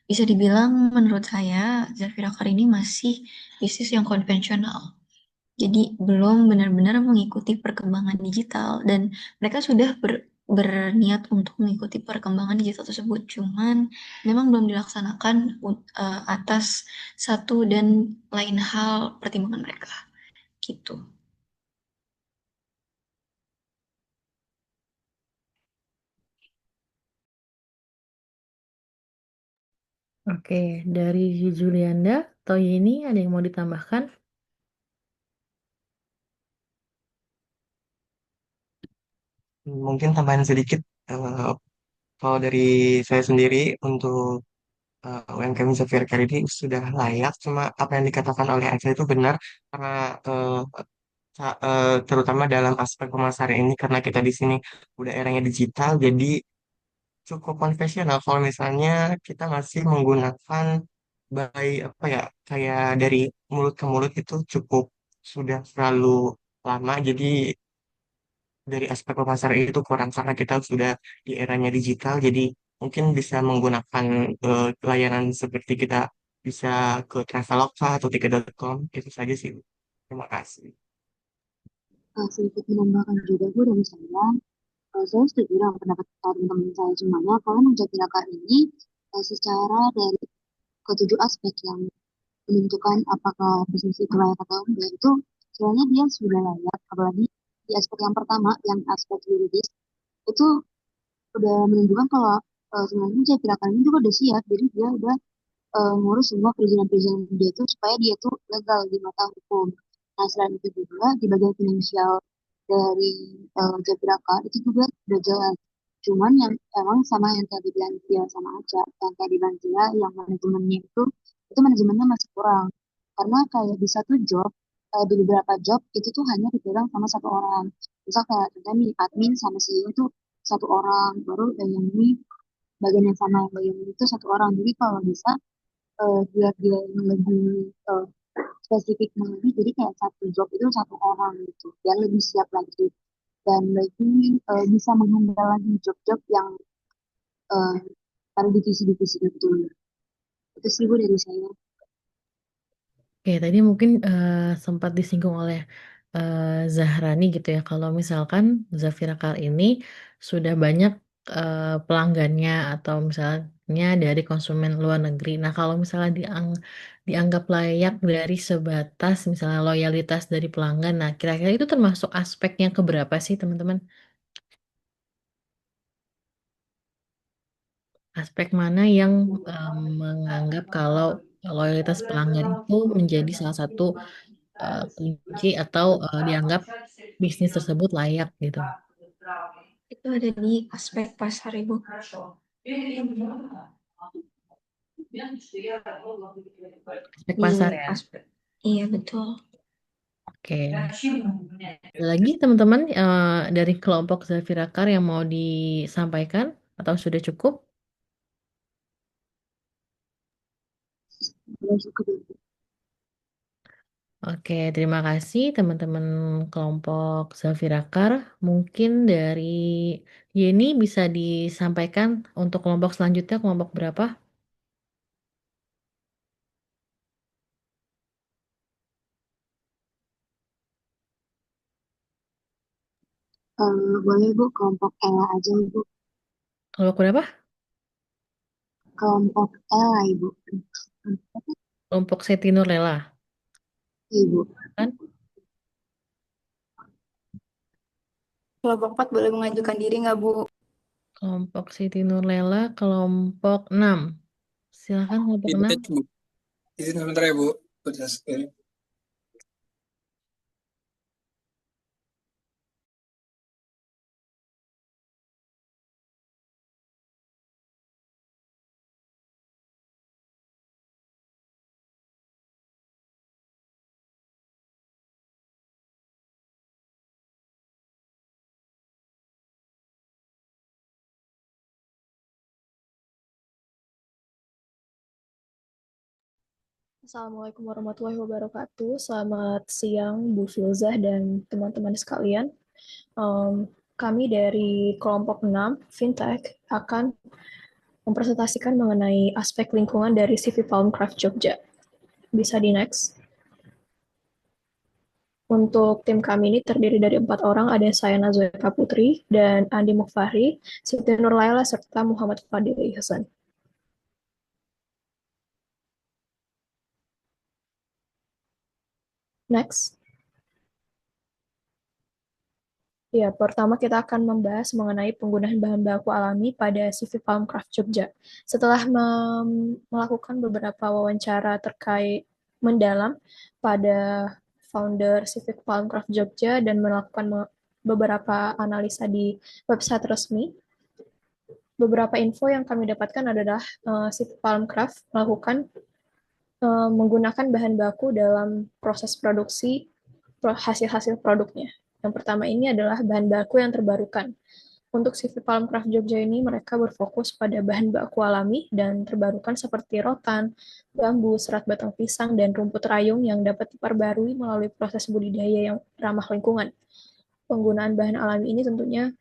bisa dibilang menurut saya Zafira Kar ini masih bisnis yang konvensional. Jadi belum benar-benar mengikuti perkembangan digital dan mereka sudah berniat untuk mengikuti perkembangan digital tersebut. Cuman memang belum dilaksanakan atas satu dan lain hal pertimbangan mereka. Gitu. Oke, dari Julianda atau Yeni ada yang mau ditambahkan? Mungkin tambahan sedikit, eh, kalau dari saya sendiri untuk UMKM Zafir Care ini sudah layak, cuma apa yang dikatakan oleh Aisyah itu benar, karena terutama dalam aspek pemasaran ini, karena kita di sini udah eranya digital, jadi cukup konvensional kalau misalnya kita masih menggunakan apa ya, kayak dari mulut ke mulut itu cukup sudah terlalu lama. Jadi dari aspek pemasaran itu kurang karena kita sudah di eranya digital. Jadi mungkin bisa menggunakan layanan seperti kita bisa ke Traveloka atau tiket.com. Itu saja sih. Terima kasih. Sedikit menambahkan juga Bu dari saya setuju dengan pendapat teman-teman saya semuanya kalau Menjadi ini secara dari ketujuh aspek yang menentukan apakah bisnis itu layak atau enggak itu sebenarnya dia sudah layak, apalagi di aspek yang pertama yang aspek yuridis itu udah menunjukkan kalau sebenarnya Menjadi ini juga udah siap, jadi dia udah ngurus semua perizinan-perizinan dia itu supaya dia tuh legal di mata hukum. Nah, selain itu juga di bagian finansial dari Jabraka itu juga udah jelas. Cuman yang emang sama yang tadi bilang dia sama aja, yang tadi bilang dia yang manajemennya itu manajemennya masih kurang. Karena kayak di satu job, di beberapa job itu tuh hanya dipegang sama satu orang. Misal kayak contohnya nih, admin sama CEO itu satu orang, baru yang ini bagian yang sama yang bagian ini itu satu orang. Jadi kalau bisa biar dia yang lebih eh, spesifik lebih, jadi kayak satu job itu satu orang gitu, biar lebih siap lagi dan lebih bisa menghandle lagi job-job yang eh, pada divisi-divisi itu sih Bu dari saya. Oke, tadi mungkin sempat disinggung oleh Zahrani gitu ya, kalau misalkan Zafira Kar ini sudah banyak pelanggannya atau misalnya dari konsumen luar negeri. Nah, kalau misalnya dianggap layak dari sebatas misalnya loyalitas dari pelanggan, nah kira-kira itu termasuk aspek yang keberapa sih teman-teman? Aspek mana yang menganggap kalau loyalitas pelanggan itu menjadi salah satu kunci atau dianggap bisnis tersebut layak gitu. Itu ada di aspek pasar, Ibu. Aspek pasar ya. Iya, betul. Oke. Ada lagi teman-teman dari kelompok Zafira Kar yang mau disampaikan atau sudah cukup? Oke, terima kasih teman-teman kelompok Zafira Kar. Mungkin dari Yeni bisa disampaikan untuk kelompok selanjutnya, kelompok berapa? Boleh Bu, kelompok Ella aja Bu. Kelompok berapa? Kelompok Ella Ibu. Kelompok Seti Nurlela. Ibu. Kan? Kelompok 4 boleh mengajukan diri nggak, Bu? Kelompok Siti Nurlela, kelompok 6. Silakan kelompok 6. Izin sebentar ya Bu. Assalamualaikum warahmatullahi wabarakatuh. Selamat siang Bu Filzah dan teman-teman sekalian. Kami dari kelompok 6, Fintech, akan mempresentasikan mengenai aspek lingkungan dari CV Palmcraft Jogja. Bisa di next. Untuk tim kami ini terdiri dari 4 orang, ada saya Nazwa Putri dan Andi Mufahri, Siti Nurlaila, serta Muhammad Fadil Hasan. Next. Ya, pertama kita akan membahas mengenai penggunaan bahan baku alami pada CV Palmcraft Jogja. Setelah melakukan beberapa wawancara terkait mendalam pada founder Civic Palmcraft Jogja dan melakukan beberapa analisa di website resmi, beberapa info yang kami dapatkan adalah Civic Palmcraft melakukan menggunakan bahan baku dalam proses produksi hasil-hasil produknya. Yang pertama ini adalah bahan baku yang terbarukan. Untuk CV Palmcraft Jogja ini, mereka berfokus pada bahan baku alami dan terbarukan seperti rotan, bambu, serat batang pisang, dan rumput rayung yang dapat diperbarui melalui proses budidaya yang ramah lingkungan. Penggunaan bahan alami ini tentunya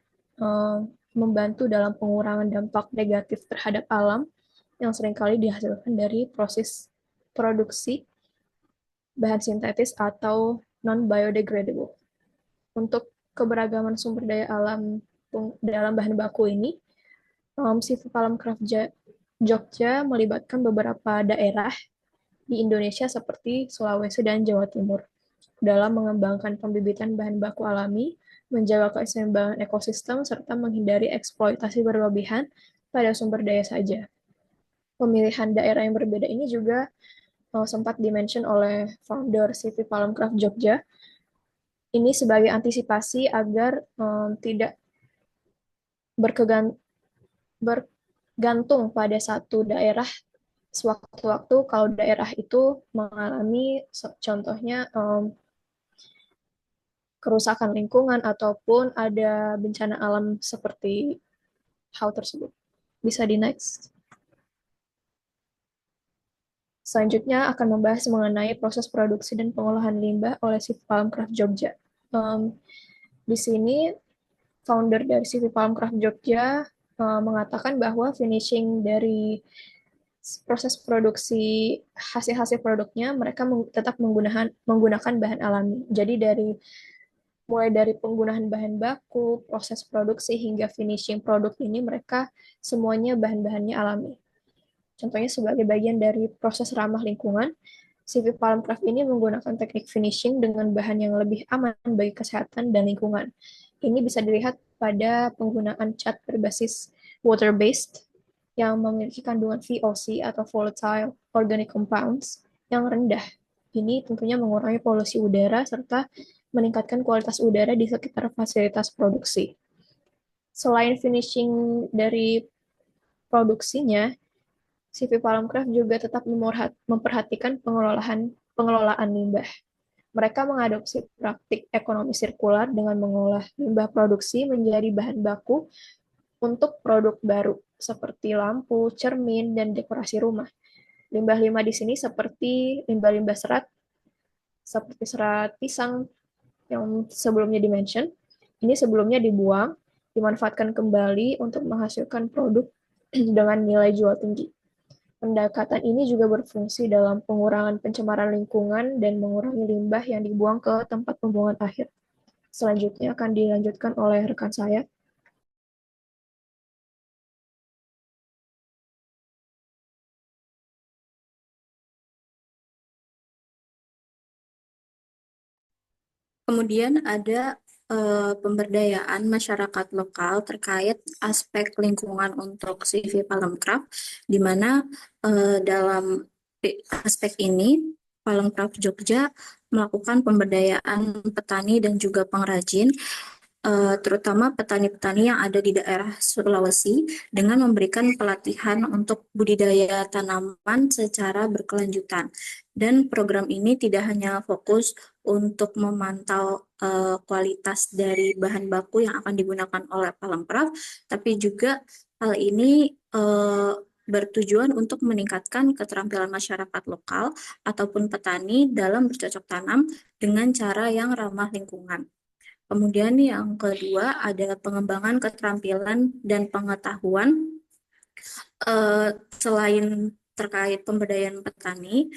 membantu dalam pengurangan dampak negatif terhadap alam yang seringkali dihasilkan dari proses produksi bahan sintetis atau non-biodegradable. Untuk keberagaman sumber daya alam dalam bahan baku ini, CV Palmcraft Jogja melibatkan beberapa daerah di Indonesia seperti Sulawesi dan Jawa Timur dalam mengembangkan pembibitan bahan baku alami, menjaga keseimbangan ekosistem, serta menghindari eksploitasi berlebihan pada sumber daya saja. Pemilihan daerah yang berbeda ini juga sempat dimention oleh founder CV Palmcraft Jogja. Ini sebagai antisipasi agar tidak bergantung pada satu daerah sewaktu-waktu kalau daerah itu mengalami contohnya kerusakan lingkungan ataupun ada bencana alam seperti hal tersebut. Bisa di next. Selanjutnya akan membahas mengenai proses produksi dan pengolahan limbah oleh CV Palmcraft Jogja. Di sini founder dari CV Palmcraft Jogja mengatakan bahwa finishing dari proses produksi hasil-hasil produknya mereka tetap menggunakan bahan alami. Jadi mulai dari penggunaan bahan baku, proses produksi hingga finishing produk ini mereka semuanya bahan-bahannya alami. Contohnya sebagai bagian dari proses ramah lingkungan, CV Palmcraft ini menggunakan teknik finishing dengan bahan yang lebih aman bagi kesehatan dan lingkungan. Ini bisa dilihat pada penggunaan cat berbasis water-based yang memiliki kandungan VOC atau volatile organic compounds yang rendah. Ini tentunya mengurangi polusi udara serta meningkatkan kualitas udara di sekitar fasilitas produksi. Selain finishing dari produksinya, CV Palmcraft juga tetap memperhatikan pengelolaan limbah. Mereka mengadopsi praktik ekonomi sirkular dengan mengolah limbah produksi menjadi bahan baku untuk produk baru seperti lampu, cermin, dan dekorasi rumah. Limbah-limbah di sini seperti limbah-limbah serat, seperti serat pisang yang sebelumnya di-mention. Ini sebelumnya dibuang, dimanfaatkan kembali untuk menghasilkan produk dengan nilai jual tinggi. Pendekatan ini juga berfungsi dalam pengurangan pencemaran lingkungan dan mengurangi limbah yang dibuang ke tempat pembuangan akhir. Selanjutnya akan dilanjutkan oleh rekan saya. Kemudian ada pemberdayaan masyarakat lokal terkait aspek lingkungan untuk CV Palmcraft, di mana dalam aspek ini Palmcraft Jogja melakukan pemberdayaan petani dan juga pengrajin, terutama petani-petani yang ada di daerah Sulawesi dengan memberikan pelatihan untuk budidaya tanaman secara berkelanjutan. Dan program ini tidak hanya fokus untuk memantau kualitas dari bahan baku yang akan digunakan oleh Palmcraft, tapi juga hal ini bertujuan untuk meningkatkan keterampilan masyarakat lokal ataupun petani dalam bercocok tanam dengan cara yang ramah lingkungan. Kemudian yang kedua ada pengembangan keterampilan dan pengetahuan selain terkait pemberdayaan petani,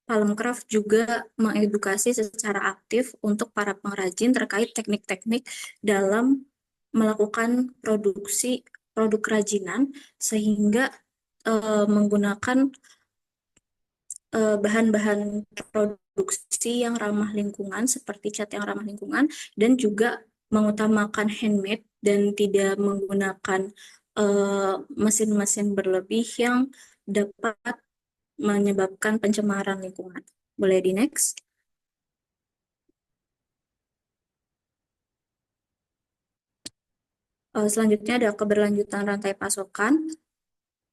Palmcraft juga mengedukasi secara aktif untuk para pengrajin terkait teknik-teknik dalam melakukan produksi produk kerajinan sehingga menggunakan bahan-bahan produksi yang ramah lingkungan seperti cat yang ramah lingkungan dan juga mengutamakan handmade dan tidak menggunakan mesin-mesin berlebih yang dapat menyebabkan pencemaran lingkungan. Boleh di next? Selanjutnya ada keberlanjutan rantai pasokan.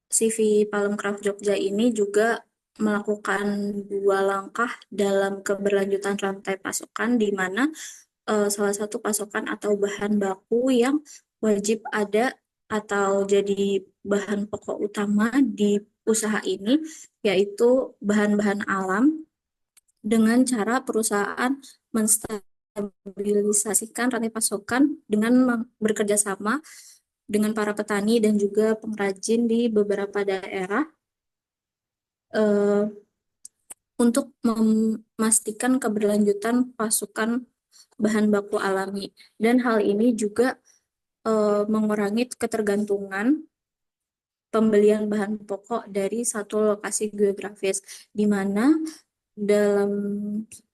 CV Palmcraft Jogja ini juga melakukan 2 langkah dalam keberlanjutan rantai pasokan, di mana salah satu pasokan atau bahan baku yang wajib ada atau jadi bahan pokok utama di usaha ini, yaitu bahan-bahan alam dengan cara perusahaan menstabilisasikan rantai pasokan dengan bekerja sama dengan para petani dan juga pengrajin di beberapa daerah untuk memastikan keberlanjutan pasokan bahan baku alami. Dan hal ini juga mengurangi ketergantungan pembelian bahan pokok dari satu lokasi geografis, di mana dalam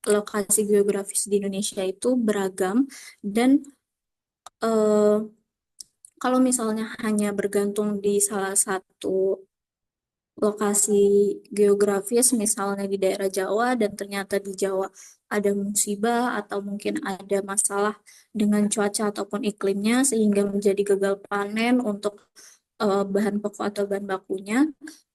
lokasi geografis di Indonesia itu beragam dan kalau misalnya hanya bergantung di salah satu lokasi geografis, misalnya di daerah Jawa dan ternyata di Jawa ada musibah atau mungkin ada masalah dengan cuaca ataupun iklimnya sehingga menjadi gagal panen untuk bahan pokok atau bahan bakunya,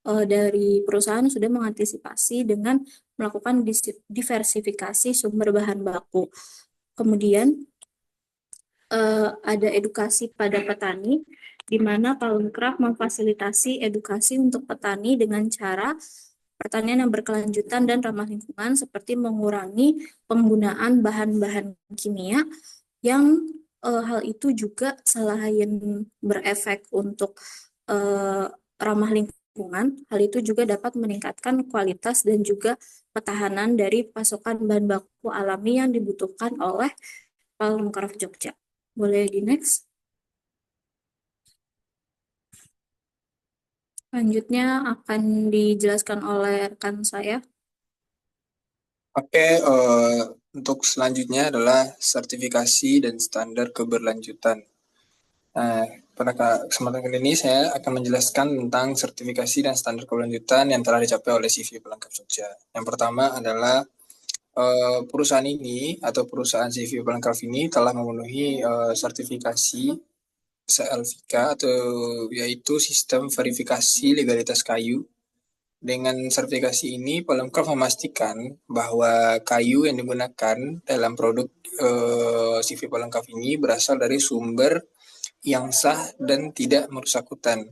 dari perusahaan sudah mengantisipasi dengan melakukan diversifikasi sumber bahan baku. Kemudian ada edukasi pada petani, di mana Palunkraf memfasilitasi edukasi untuk petani dengan cara pertanian yang berkelanjutan dan ramah lingkungan, seperti mengurangi penggunaan bahan-bahan kimia yang hal itu juga selain berefek untuk ramah lingkungan, hal itu juga dapat meningkatkan kualitas dan juga ketahanan dari pasokan bahan baku alami yang dibutuhkan oleh Palunkraf Jogja. Boleh di next? Selanjutnya akan dijelaskan oleh rekan saya. Oke, untuk selanjutnya adalah sertifikasi dan standar keberlanjutan. Nah, pada kesempatan kali ini saya akan menjelaskan tentang sertifikasi dan standar keberlanjutan yang telah dicapai oleh CV Pelengkap Jogja. Yang pertama adalah perusahaan ini atau perusahaan CV Pelengkap ini telah memenuhi sertifikasi CLVK atau yaitu sistem verifikasi legalitas kayu. Dengan sertifikasi ini, Palunkraf memastikan bahwa kayu yang digunakan dalam produk CV Palunkraf ini berasal dari sumber yang sah dan tidak merusak hutan.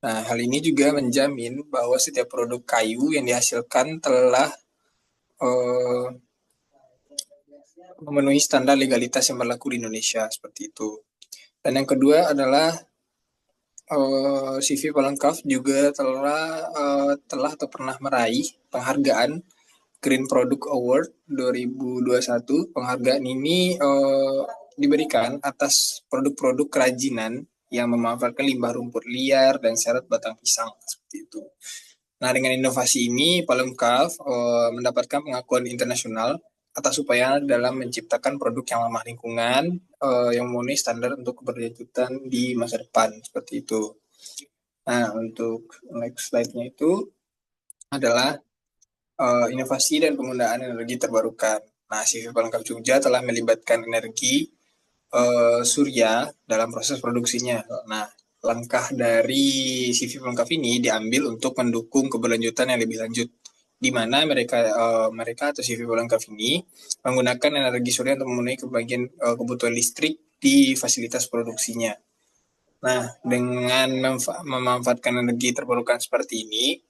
Nah, hal ini juga menjamin bahwa setiap produk kayu yang dihasilkan telah memenuhi standar legalitas yang berlaku di Indonesia, seperti itu. Dan yang kedua adalah CV Palunkraf juga telah atau pernah meraih penghargaan Green Product Award 2021. Penghargaan ini diberikan atas produk-produk kerajinan yang memanfaatkan limbah rumput liar dan seret batang pisang, seperti itu. Nah, dengan inovasi ini, Palunkraf mendapatkan pengakuan internasional atas upaya dalam menciptakan produk yang ramah lingkungan, yang memenuhi standar untuk keberlanjutan di masa depan, seperti itu. Nah, untuk next slide-nya itu adalah inovasi dan penggunaan energi terbarukan. Nah, CV Palunkraf Jogja telah melibatkan energi surya dalam proses produksinya. Nah, langkah dari CV Palunkraf ini diambil untuk mendukung keberlanjutan yang lebih lanjut, di mana mereka atau CV Palunkraf ini menggunakan energi surya untuk memenuhi kebutuhan listrik di fasilitas produksinya. Nah, dengan memanfaatkan energi terbarukan seperti ini,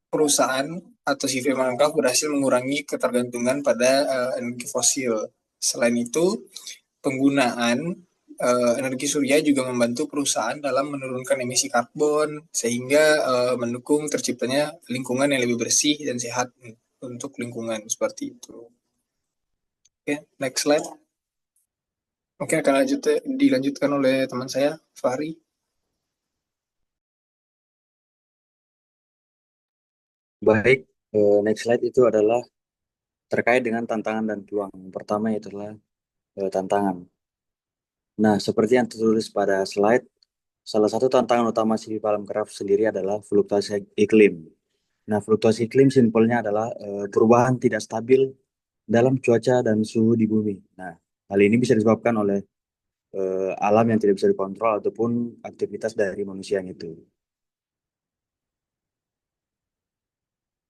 perusahaan atau CV Palunkraf berhasil mengurangi ketergantungan pada energi fosil. Selain itu, penggunaan energi surya juga membantu perusahaan dalam menurunkan emisi karbon, sehingga mendukung terciptanya lingkungan yang lebih bersih dan sehat untuk lingkungan, seperti itu. Oke, next slide. Mungkin akan dilanjutkan oleh teman saya, Fahri. Baik, next slide itu adalah terkait dengan tantangan dan peluang. Yang pertama itu adalah tantangan. Nah, seperti yang tertulis pada slide, salah satu tantangan utama CV Palunkraf sendiri adalah fluktuasi iklim. Nah, fluktuasi iklim simpelnya adalah perubahan tidak stabil dalam cuaca dan suhu di bumi. Nah, hal ini bisa disebabkan oleh alam yang tidak bisa dikontrol ataupun aktivitas dari manusia yang itu.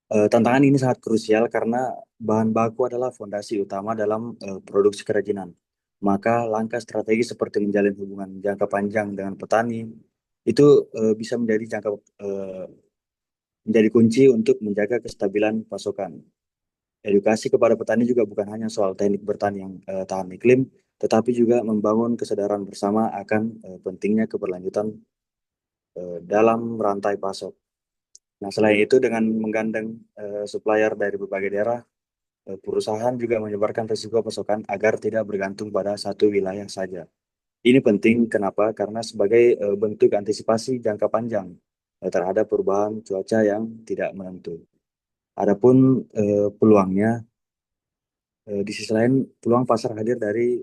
Tantangan ini sangat krusial karena bahan baku adalah fondasi utama dalam produksi kerajinan. maka langkah strategi seperti menjalin hubungan jangka panjang dengan petani itu bisa menjadi kunci untuk menjaga kestabilan pasokan. Edukasi kepada petani juga bukan hanya soal teknik bertani yang tahan iklim, tetapi juga membangun kesadaran bersama akan pentingnya keberlanjutan dalam rantai pasok. Nah, selain itu dengan menggandeng supplier dari berbagai daerah, perusahaan juga menyebarkan risiko pasokan agar tidak bergantung pada satu wilayah saja. Ini penting kenapa? Karena sebagai bentuk antisipasi jangka panjang terhadap perubahan cuaca yang tidak menentu. Adapun peluangnya, di sisi lain peluang pasar hadir dari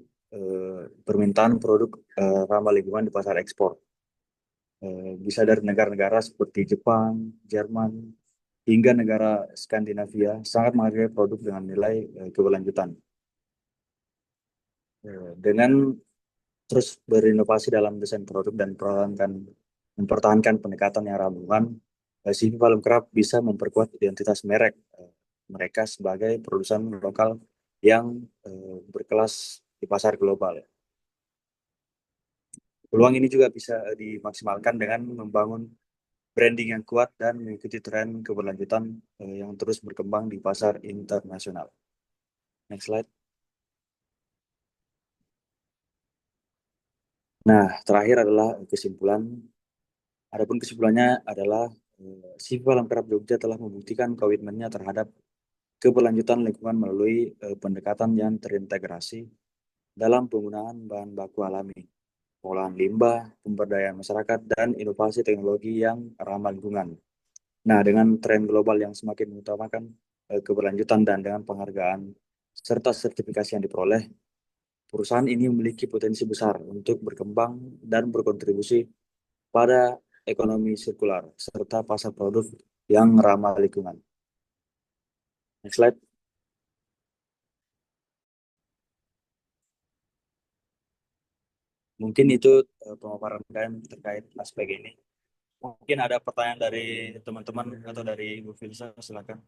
permintaan produk ramah lingkungan di pasar ekspor. Bisa dari negara-negara seperti Jepang, Jerman, hingga negara Skandinavia sangat menghargai produk dengan nilai keberlanjutan. Dengan terus berinovasi dalam desain produk dan mempertahankan pendekatan yang ramah lingkungan, CV Palm Craft bisa memperkuat identitas merek mereka sebagai produsen lokal yang berkelas di pasar global. Peluang ini juga bisa dimaksimalkan dengan membangun branding yang kuat dan mengikuti tren keberlanjutan yang terus berkembang di pasar internasional. Next slide. Nah, terakhir adalah kesimpulan. Adapun kesimpulannya adalah CV Palm Craft Jogja telah membuktikan komitmennya terhadap keberlanjutan lingkungan melalui pendekatan yang terintegrasi dalam penggunaan bahan baku alami, pengolahan limbah, pemberdayaan masyarakat, dan inovasi teknologi yang ramah lingkungan. Nah, dengan tren global yang semakin mengutamakan keberlanjutan dan dengan penghargaan serta sertifikasi yang diperoleh, perusahaan ini memiliki potensi besar untuk berkembang dan berkontribusi pada ekonomi sirkular serta pasar produk yang ramah lingkungan. Next slide. Mungkin itu pemaparan kalian terkait aspek ini. Mungkin ada pertanyaan dari teman-teman atau dari Ibu Filsa, silakan.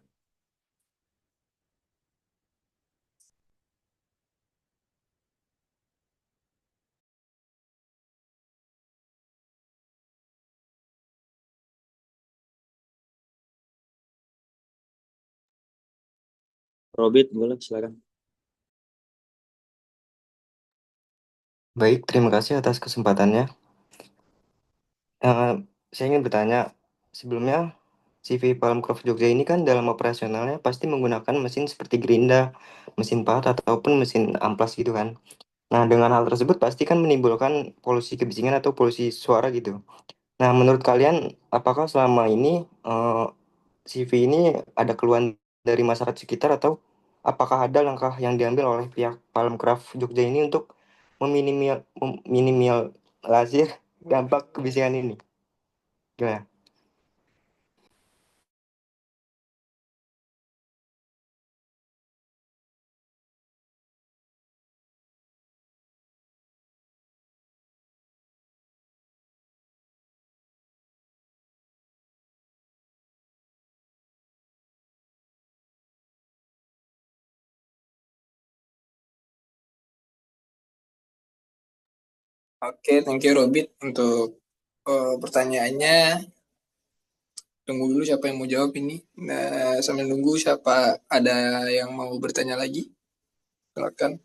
Robit, boleh silakan. Baik, terima kasih atas kesempatannya. Saya ingin bertanya, sebelumnya CV Palmcraft Jogja ini kan dalam operasionalnya pasti menggunakan mesin seperti gerinda, mesin pahat, ataupun mesin amplas gitu kan. Nah, dengan hal tersebut pasti kan menimbulkan polusi kebisingan atau polusi suara gitu. Nah, menurut kalian, apakah selama ini CV ini ada keluhan dari masyarakat sekitar atau apakah ada langkah yang diambil oleh pihak Palmcraft Jogja ini untuk meminimalisir dampak kebisingan ini? Gimana? Oke, thank you Robit untuk pertanyaannya. Tunggu dulu siapa yang mau jawab ini. Nah, sambil nunggu siapa ada yang mau bertanya lagi. Silakan.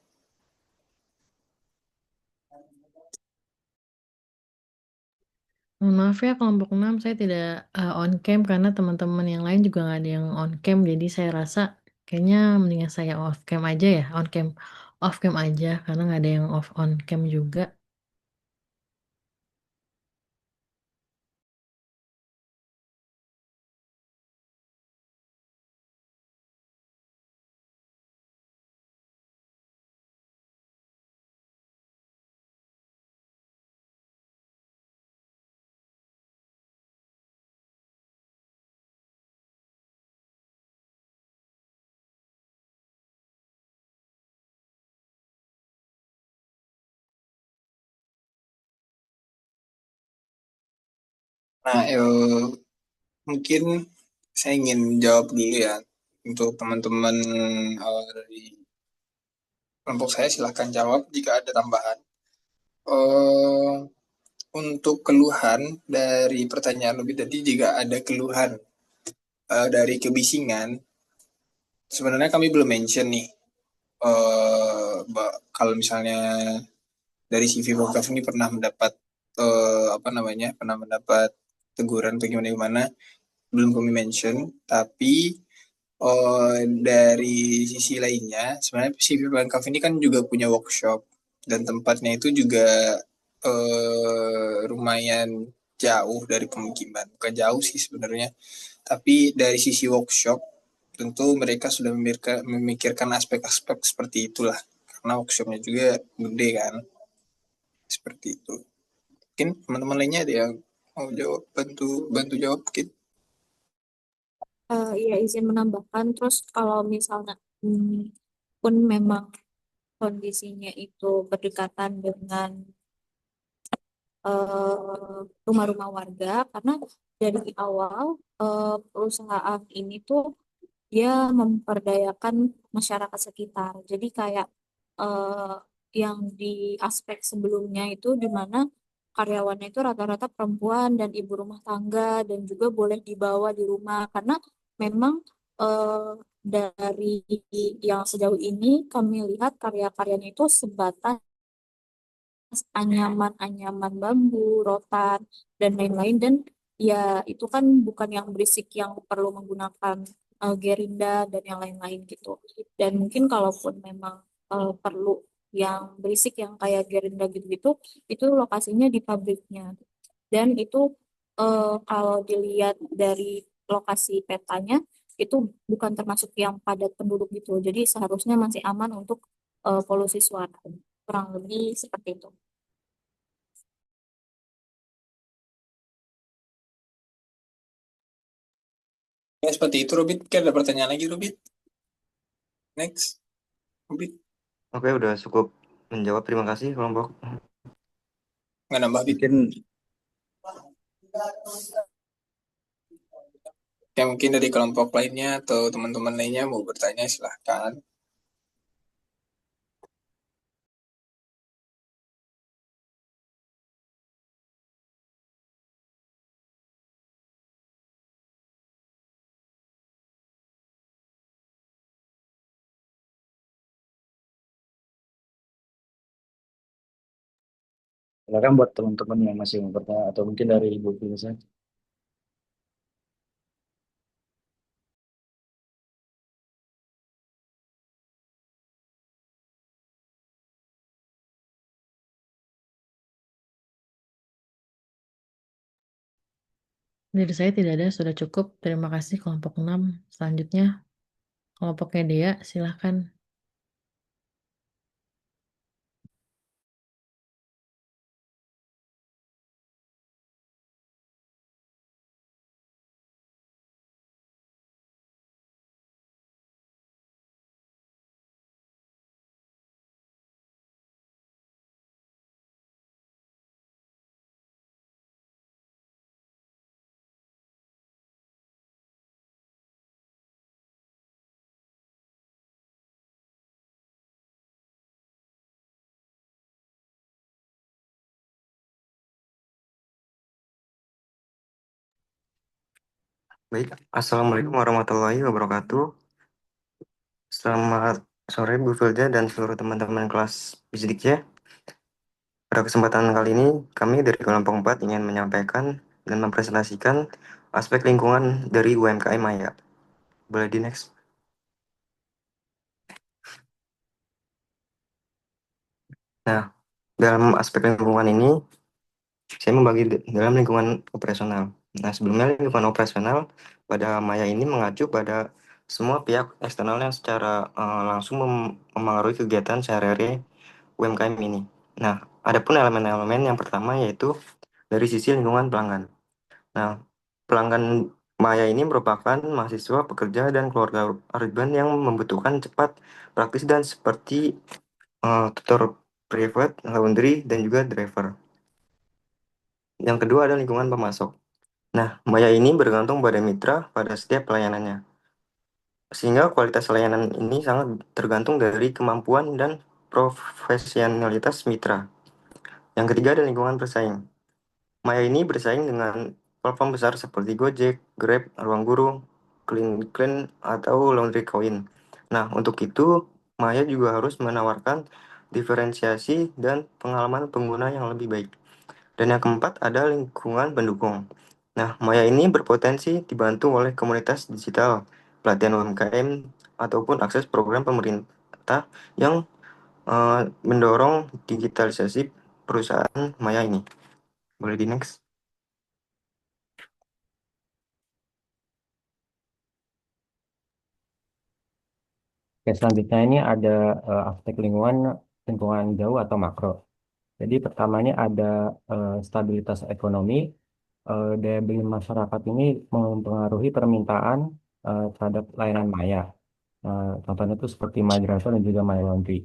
Maaf ya kelompok 6 saya tidak on cam karena teman-teman yang lain juga nggak ada yang on cam, jadi saya rasa kayaknya mendingan saya off cam aja ya, off cam aja karena nggak ada yang on cam juga. Nah, mungkin saya ingin jawab dulu ya untuk teman-teman dari kelompok saya silahkan jawab jika ada tambahan. Eh, untuk keluhan dari pertanyaan lebih tadi, jika ada keluhan dari kebisingan, sebenarnya kami belum mention nih. Kalau misalnya dari CV Prof ini pernah mendapat pernah mendapat teguran bagaimana gimana, belum kami mention. Tapi dari sisi lainnya, sebenarnya CV Pemkaf ini kan juga punya workshop dan tempatnya itu juga lumayan jauh dari pemukiman. Bukan jauh sih sebenarnya, tapi dari sisi workshop tentu mereka sudah memikirkan aspek-aspek seperti itulah, karena workshopnya juga gede kan, seperti itu. Mungkin teman-teman lainnya ada yang mau jawab, bantu jawab mungkin. Iya, izin menambahkan. Terus kalau misalnya pun memang kondisinya itu berdekatan dengan rumah-rumah warga, karena dari awal perusahaan ini tuh dia memperdayakan masyarakat sekitar. Jadi kayak eh, yang di aspek sebelumnya itu di mana karyawannya itu rata-rata perempuan dan ibu rumah tangga dan juga boleh dibawa di rumah karena memang dari yang sejauh ini kami lihat karya-karyanya itu sebatas anyaman-anyaman bambu, rotan, dan lain-lain. Dan ya itu kan bukan yang berisik yang perlu menggunakan gerinda dan yang lain-lain gitu. Dan mungkin kalaupun memang perlu yang berisik yang kayak gerinda gitu-gitu, itu lokasinya di pabriknya. Dan itu kalau dilihat dari lokasi petanya, itu bukan termasuk yang padat penduduk gitu. Jadi seharusnya masih aman untuk polusi suara. Kurang lebih seperti itu. Ya seperti itu, Robit. Kan ada pertanyaan lagi, Robit? Next, Robit. Oke, udah cukup menjawab. Terima kasih kelompok. Nggak nambah, Bit. Mungkin Ya mungkin dari kelompok lainnya atau teman-teman lainnya mau bertanya, silahkan. silakan buat teman-teman yang masih mau bertanya atau mungkin dari Ibu Filsa. Dari saya tidak ada, sudah cukup. Terima kasih kelompok 6. Selanjutnya, kelompoknya Dea, silahkan. Baik, Assalamualaikum warahmatullahi wabarakatuh. Selamat sore Bu Filda dan seluruh teman-teman kelas Bisdikja. Pada kesempatan kali ini, kami dari kelompok 4 ingin menyampaikan dan mempresentasikan aspek lingkungan dari UMKM Maya. Boleh di next? Nah, dalam aspek lingkungan ini, saya membagi dalam lingkungan operasional. Nah, sebelumnya lingkungan operasional pada Maya ini mengacu pada semua pihak eksternal yang secara langsung memengaruhi kegiatan sehari-hari UMKM ini. Nah, adapun elemen-elemen yang pertama yaitu dari sisi lingkungan pelanggan. Nah, pelanggan Maya ini merupakan mahasiswa, pekerja, dan keluarga urban yang membutuhkan cepat, praktis, dan seperti tutor private, laundry, dan juga driver. Yang kedua adalah lingkungan pemasok. Nah, Maya ini bergantung pada mitra pada setiap pelayanannya. Sehingga kualitas layanan ini sangat tergantung dari kemampuan dan profesionalitas mitra. Yang ketiga ada lingkungan bersaing. Maya ini bersaing dengan platform besar seperti Gojek, Grab, Ruang Guru, Clean, atau Laundry Coin. Nah, untuk itu Maya juga harus menawarkan diferensiasi dan pengalaman pengguna yang lebih baik. Dan yang keempat ada lingkungan pendukung. Nah, Maya ini berpotensi dibantu oleh komunitas digital, pelatihan UMKM, ataupun akses program pemerintah yang mendorong digitalisasi perusahaan Maya ini. Boleh di next. Oke, selanjutnya ini ada aspek lingkungan jauh atau makro. Jadi pertamanya ada stabilitas ekonomi. Daya beli masyarakat ini mempengaruhi permintaan terhadap layanan Maya. Contohnya itu seperti MyGraver dan juga MyLaundry.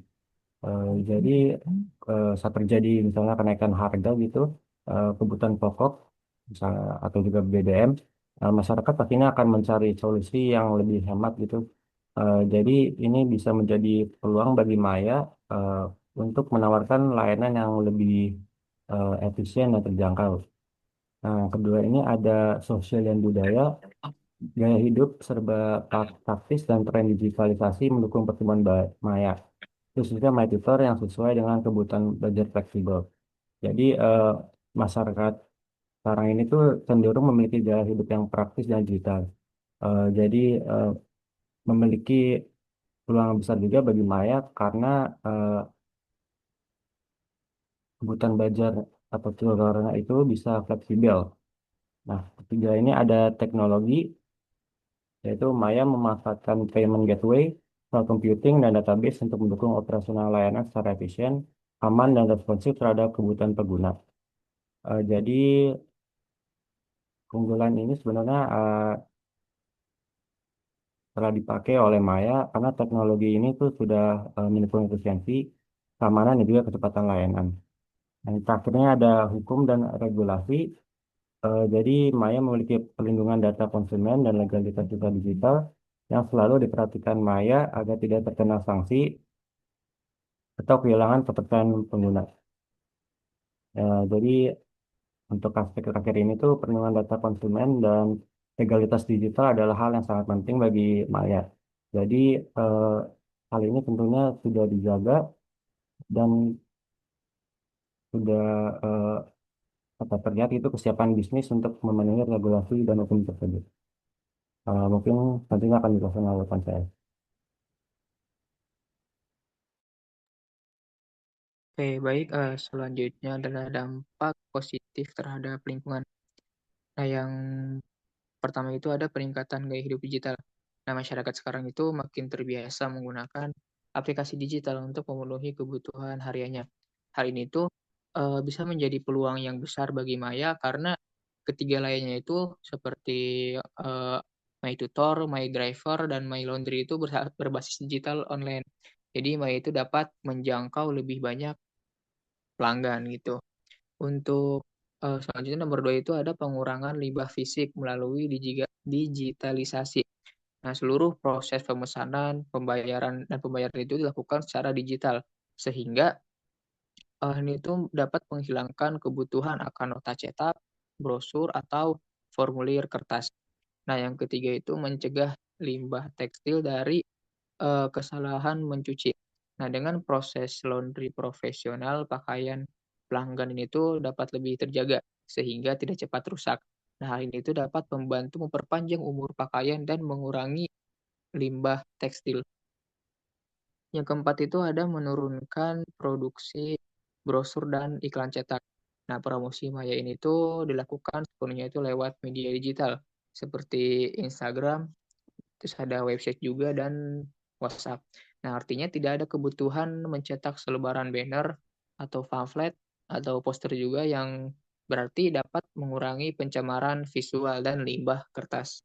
Jadi saat terjadi misalnya kenaikan harga gitu, kebutuhan pokok misalnya atau juga BBM, masyarakat pastinya akan mencari solusi yang lebih hemat gitu. Jadi ini bisa menjadi peluang bagi Maya uh, untuk menawarkan layanan yang lebih efisien dan terjangkau. Nah, kedua ini ada sosial dan budaya, gaya hidup serba praktis dan tren digitalisasi mendukung pertumbuhan Maya, khususnya My Tutor yang sesuai dengan kebutuhan belajar fleksibel. Jadi masyarakat sekarang ini tuh cenderung memiliki gaya hidup yang praktis dan digital. Jadi memiliki peluang besar juga bagi Maya karena kebutuhan belajar atau tutornya itu bisa fleksibel. Nah, ketiga ini ada teknologi, yaitu Maya memanfaatkan payment gateway, cloud computing, dan database untuk mendukung operasional layanan secara efisien, aman, dan responsif terhadap kebutuhan pengguna. Jadi, keunggulan ini sebenarnya telah dipakai oleh Maya karena teknologi ini tuh sudah mendukung efisiensi, keamanan, dan juga kecepatan layanan. Yang terakhirnya ada hukum dan regulasi. Jadi Maya memiliki perlindungan data konsumen dan legalitas data digital yang selalu diperhatikan Maya agar tidak terkena sanksi atau kehilangan kepercayaan pengguna. Jadi untuk aspek terakhir ini tuh perlindungan data konsumen dan legalitas digital adalah hal yang sangat penting bagi Maya. Jadi hal ini tentunya sudah dijaga dan sudah terlihat itu kesiapan bisnis untuk memenuhi regulasi dan hukum tersebut. Mungkin nantinya akan dijelaskan oleh rekan saya. Oke, baik. Selanjutnya adalah dampak positif terhadap lingkungan. Nah, yang pertama itu ada peningkatan gaya hidup digital. Nah, masyarakat sekarang itu makin terbiasa menggunakan aplikasi digital untuk memenuhi kebutuhan hariannya. Hal ini tuh bisa menjadi peluang yang besar bagi Maya karena ketiga lainnya itu seperti My Tutor, My Driver, dan My Laundry itu berbasis digital online. Jadi Maya itu dapat menjangkau lebih banyak pelanggan gitu. Untuk selanjutnya nomor 2 itu ada pengurangan limbah fisik melalui digitalisasi. Nah, seluruh proses pemesanan, pembayaran itu dilakukan secara digital sehingga ini tuh dapat menghilangkan kebutuhan akan nota cetak, brosur, atau formulir kertas. Nah, yang ketiga itu mencegah limbah tekstil dari kesalahan mencuci. Nah, dengan proses laundry profesional, pakaian pelanggan ini tuh dapat lebih terjaga sehingga tidak cepat rusak. Nah, hal ini tuh dapat membantu memperpanjang umur pakaian dan mengurangi limbah tekstil. Yang keempat itu ada menurunkan produksi brosur dan iklan cetak. Nah, promosi Maya ini tuh dilakukan sepenuhnya itu lewat media digital seperti Instagram, terus ada website juga dan WhatsApp. Nah, artinya tidak ada kebutuhan mencetak selebaran banner atau pamflet atau poster juga yang berarti dapat mengurangi pencemaran visual dan limbah kertas.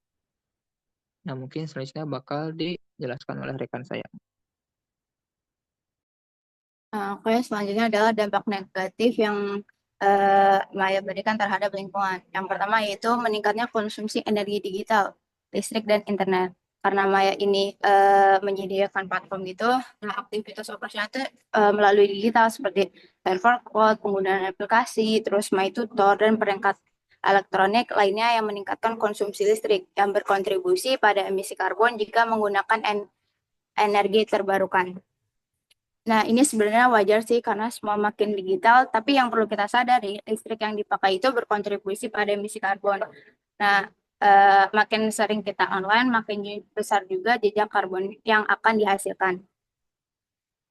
Nah, mungkin selanjutnya bakal dijelaskan oleh rekan saya. Oke, selanjutnya adalah dampak negatif yang Maya berikan terhadap lingkungan. Yang pertama yaitu meningkatnya konsumsi energi digital, listrik, dan internet. karena Maya ini menyediakan platform gitu. Nah, aktivitas operasional itu melalui digital seperti server code, penggunaan aplikasi, terus My Tutor, dan perangkat elektronik lainnya yang meningkatkan konsumsi listrik yang berkontribusi pada emisi karbon jika menggunakan energi terbarukan. Nah, ini sebenarnya wajar sih karena semua makin digital, tapi yang perlu kita sadari, listrik yang dipakai itu berkontribusi pada emisi karbon. Nah, makin sering kita online, makin besar juga jejak karbon yang akan dihasilkan.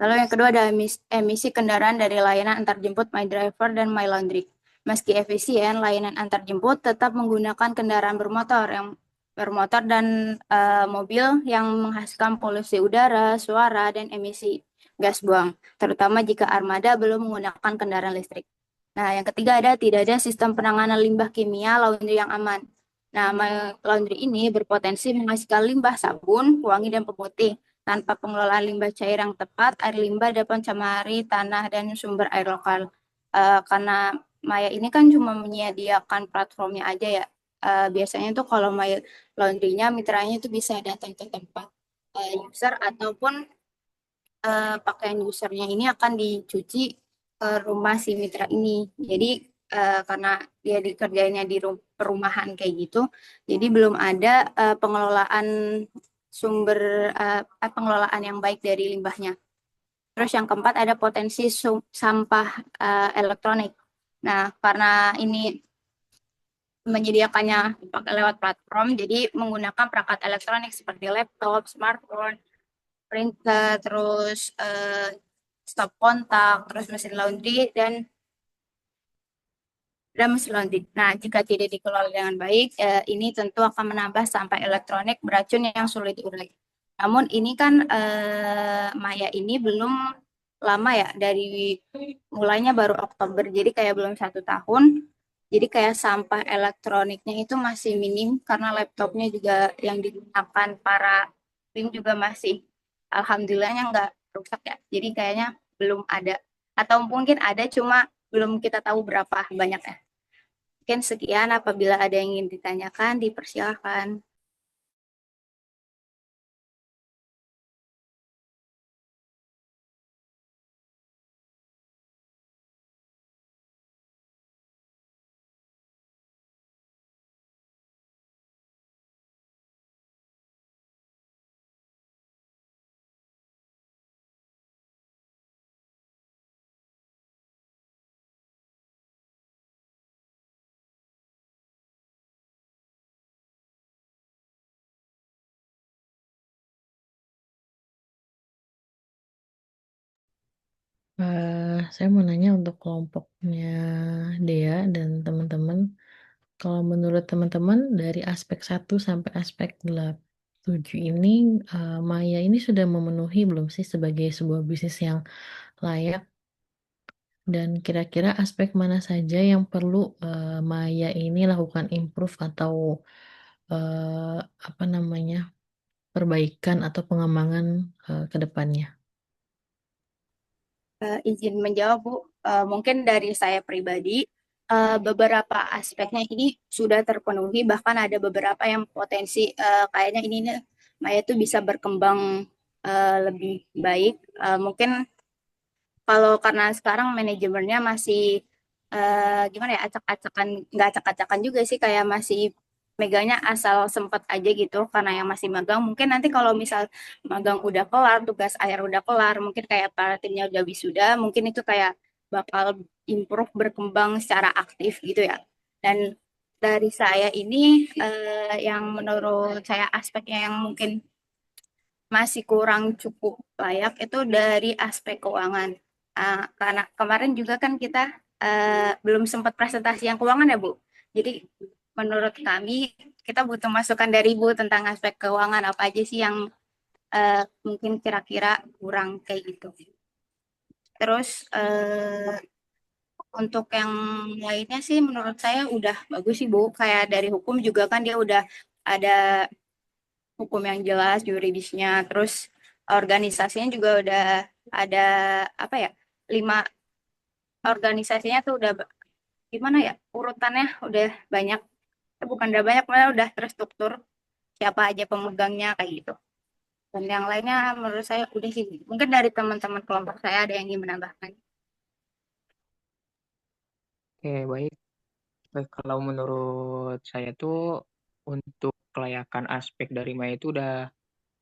Lalu yang kedua ada emisi kendaraan dari layanan antarjemput My Driver dan My Laundry. Meski efisien, layanan antarjemput tetap menggunakan kendaraan bermotor dan mobil yang menghasilkan polusi udara, suara, dan emisi gas buang, terutama jika armada belum menggunakan kendaraan listrik. Nah, yang ketiga tidak ada sistem penanganan limbah kimia laundry yang aman. Nah, My Laundry ini berpotensi menghasilkan limbah sabun, wangi, dan pemutih. Tanpa pengelolaan limbah cair yang tepat, air limbah dapat mencemari tanah dan sumber air lokal. Karena Maya ini kan cuma menyediakan platformnya aja ya. Biasanya tuh kalau My Laundry-nya, mitranya itu bisa datang ke tempat user ataupun pakaian usernya ini akan dicuci ke rumah si mitra ini. Jadi karena dia dikerjainnya di perumahan kayak gitu, jadi belum ada pengelolaan sumber pengelolaan yang baik dari limbahnya. Terus yang keempat ada potensi sampah elektronik. Nah, karena ini menyediakannya pakai lewat platform, jadi menggunakan perangkat elektronik seperti laptop, smartphone, printer, terus stop kontak, terus mesin laundry dan mesin laundry. Nah, jika tidak dikelola dengan baik, ini tentu akan menambah sampah elektronik beracun yang sulit diurai. Namun ini kan Maya ini belum lama ya, dari mulainya baru Oktober, jadi kayak belum 1 tahun. Jadi kayak sampah elektroniknya itu masih minim karena laptopnya juga yang digunakan para tim juga masih alhamdulillahnya nggak rusak ya. Jadi kayaknya belum ada. Atau mungkin ada cuma belum kita tahu berapa banyak ya. Mungkin sekian, apabila ada yang ingin ditanyakan dipersilahkan. Saya mau nanya untuk kelompoknya Dea dan teman-teman. Kalau menurut teman-teman dari aspek 1 sampai aspek 7 ini, Maya ini sudah memenuhi belum sih sebagai sebuah bisnis yang layak? Dan kira-kira aspek mana saja yang perlu Maya ini lakukan improve atau apa namanya perbaikan atau pengembangan ke depannya? Izin menjawab, Bu. Mungkin dari saya pribadi, beberapa aspeknya ini sudah terpenuhi, bahkan ada beberapa yang potensi kayaknya ini nih, Maya itu bisa berkembang lebih baik. Mungkin kalau karena sekarang manajemennya masih gimana ya, acak-acakan, nggak acak-acakan juga sih, kayak masih megangnya asal sempat aja gitu, karena yang masih magang. Mungkin nanti kalau misal magang udah kelar, tugas akhir udah kelar, mungkin kayak para timnya udah wisuda, mungkin itu kayak bakal improve, berkembang secara aktif gitu ya. Dan dari saya ini yang menurut saya aspeknya yang mungkin masih kurang cukup layak itu dari aspek keuangan. Karena kemarin juga kan kita belum sempat presentasi yang keuangan ya, Bu. Jadi menurut kami kita butuh masukan dari Bu tentang aspek keuangan apa aja sih yang mungkin kira-kira kurang kayak gitu. Terus untuk yang lainnya sih menurut saya udah bagus sih, Bu. Kayak dari hukum juga kan dia udah ada hukum yang jelas, yuridisnya, terus organisasinya juga udah ada apa ya, 5 organisasinya tuh udah gimana ya, urutannya udah banyak, bukan udah banyak, malah udah terstruktur. siapa aja pemegangnya kayak gitu. Dan yang lainnya menurut saya udah sih. Mungkin dari teman-teman kelompok saya ada yang ingin menambahkan. Oke, baik. Baik, kalau menurut saya tuh untuk kelayakan aspek dari Maya itu udah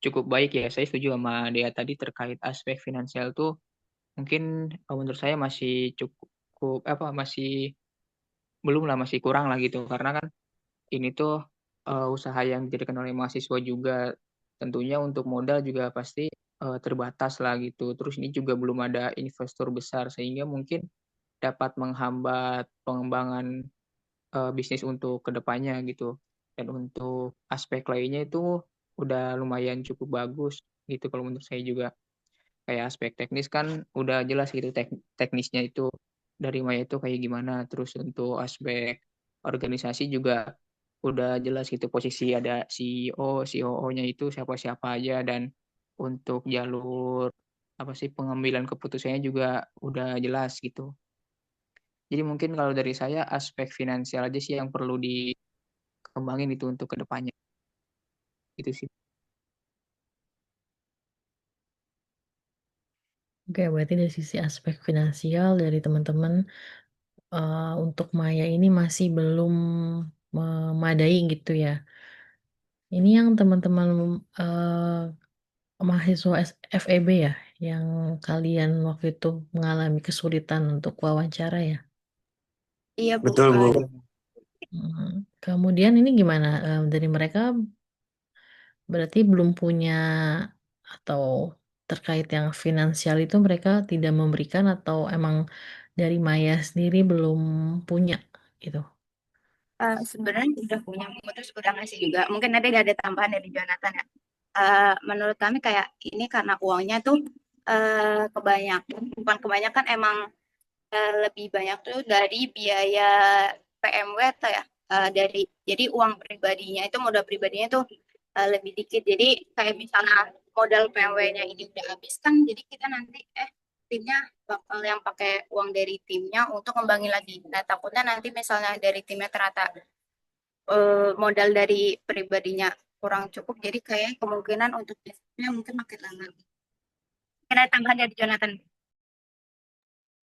cukup baik ya. Saya setuju sama dia tadi terkait aspek finansial tuh mungkin menurut saya masih cukup apa masih belum lah masih kurang lah gitu karena kan ini tuh usaha yang didirikan oleh mahasiswa juga tentunya untuk modal juga pasti terbatas lah gitu. Terus ini juga belum ada investor besar sehingga mungkin dapat menghambat pengembangan bisnis untuk kedepannya gitu. Dan untuk aspek lainnya itu udah lumayan cukup bagus gitu kalau menurut saya juga. Kayak aspek teknis kan udah jelas gitu teknisnya itu dari Maya itu kayak gimana. Terus untuk aspek organisasi juga udah jelas gitu posisi ada CEO, COO-nya itu siapa-siapa aja dan untuk jalur apa sih pengambilan keputusannya juga udah jelas gitu. Jadi mungkin kalau dari saya aspek finansial aja sih yang perlu dikembangin itu untuk kedepannya. Itu sih. Oke, berarti dari sisi aspek finansial dari teman-teman untuk Maya ini masih belum memadai gitu ya. Ini yang teman-teman mahasiswa FEB ya, yang kalian waktu itu mengalami kesulitan untuk wawancara ya. Iya, Bu. Betul, Bu. Kemudian ini gimana dari mereka berarti belum punya atau terkait yang finansial itu mereka tidak memberikan atau emang dari Maya sendiri belum punya gitu. Sebenarnya udah punya, terus udah ngasih juga. Mungkin nanti ada tambahan dari Jonathan ya. Menurut kami kayak ini karena uangnya tuh kebanyakan, bukan kebanyakan emang lebih banyak tuh dari biaya PMW atau ya dari jadi uang pribadinya itu modal pribadinya tuh lebih dikit. Jadi kayak misalnya modal PMW-nya ini udah habis kan, jadi kita nanti timnya bakal yang pakai uang dari timnya untuk ngembangin lagi. Nah takutnya nanti misalnya dari timnya ternyata modal dari pribadinya kurang cukup, jadi kayak kemungkinan untuk bisnisnya mungkin makin lama. Kena tambahan dari Jonathan.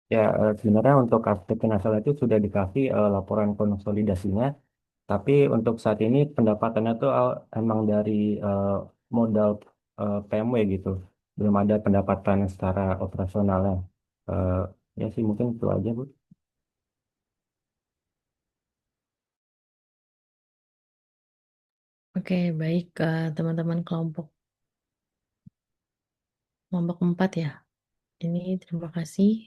Ya, sebenarnya untuk aspek finansial itu sudah dikasih laporan konsolidasinya, tapi untuk saat ini pendapatannya tuh emang dari modal PMW gitu, belum ada pendapatan secara operasionalnya. Eh, ya sih mungkin itu aja, Bu. Oke, baik teman-teman kelompok 4 ya. Ini terima kasih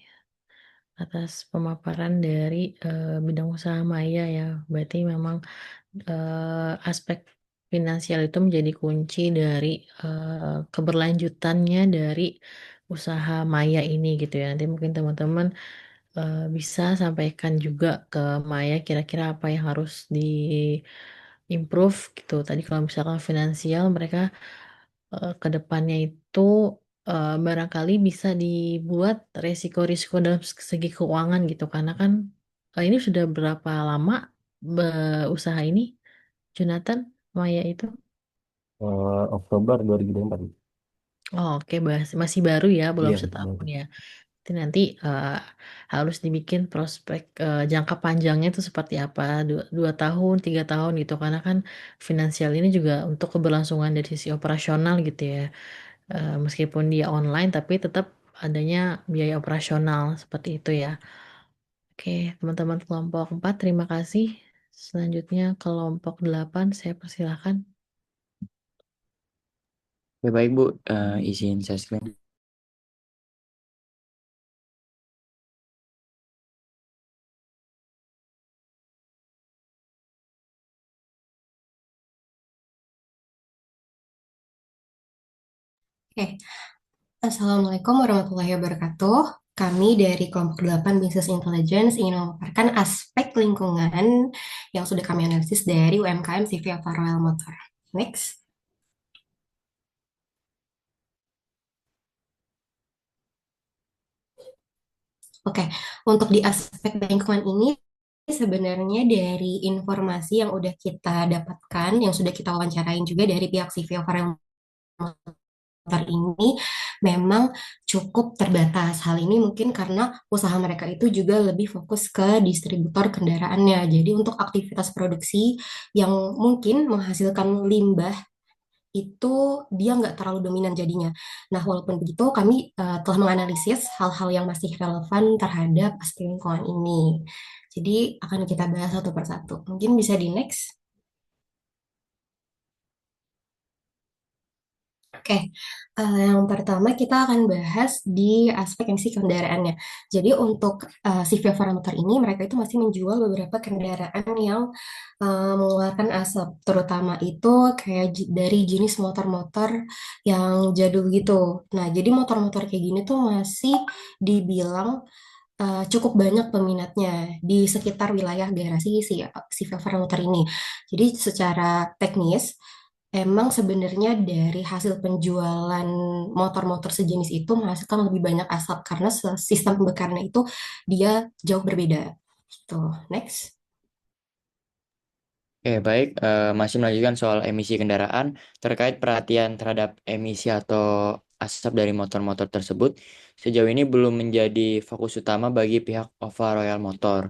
atas pemaparan dari bidang usaha Maya ya. Berarti memang aspek finansial itu menjadi kunci dari keberlanjutannya dari usaha Maya ini gitu ya. Nanti mungkin teman-teman bisa sampaikan juga ke Maya kira-kira apa yang harus di improve gitu. Tadi kalau misalkan finansial mereka ke depannya itu barangkali bisa dibuat resiko-risiko dalam segi keuangan gitu karena kan ini sudah berapa lama usaha ini Jonathan Maya itu? Oktober 2024. Oh, oke, masih baru ya, belum Iya, setahun baru. ya. Nanti harus dibikin prospek jangka panjangnya itu seperti apa, 2 tahun, 3 tahun gitu, karena kan finansial ini juga untuk keberlangsungan dari sisi operasional gitu ya. Meskipun dia online, tapi tetap adanya biaya operasional seperti itu ya. Oke, teman-teman kelompok 4, terima kasih. Selanjutnya kelompok 8, saya persilahkan. Ya, baik Bu, izin saya screen. Oke, Assalamualaikum warahmatullahi wabarakatuh. Kami dari kelompok 8 Business Intelligence ingin memaparkan aspek lingkungan yang sudah kami analisis dari UMKM CV Apparel Motor. Next. Oke, untuk di aspek lingkungan ini sebenarnya dari informasi yang udah kita dapatkan, yang sudah kita wawancarain juga dari pihak CV Overall Motor ini memang cukup terbatas. Hal ini mungkin karena usaha mereka itu juga lebih fokus ke distributor kendaraannya. Jadi untuk aktivitas produksi yang mungkin menghasilkan limbah itu dia nggak terlalu dominan jadinya. Nah, walaupun begitu, kami telah menganalisis hal-hal yang masih relevan terhadap aspek lingkungan ini. Jadi akan kita bahas satu persatu. Mungkin bisa di next. Oke, yang pertama kita akan bahas di aspek emisi kendaraannya. Jadi untuk si Via Motor ini, mereka itu masih menjual beberapa kendaraan yang mengeluarkan asap, terutama itu kayak dari jenis motor-motor yang jadul gitu. Nah, jadi motor-motor kayak gini tuh masih dibilang cukup banyak peminatnya di sekitar wilayah garasi si Via Motor ini. Jadi secara teknis, emang sebenarnya dari hasil penjualan motor-motor sejenis itu menghasilkan lebih banyak asap karena sistem pembakarannya itu dia jauh berbeda. Gitu. Next. Oke, baik. Masih melanjutkan soal emisi kendaraan terkait perhatian terhadap emisi atau asap dari motor-motor tersebut. Sejauh ini belum menjadi fokus utama bagi pihak Ova Royal Motor.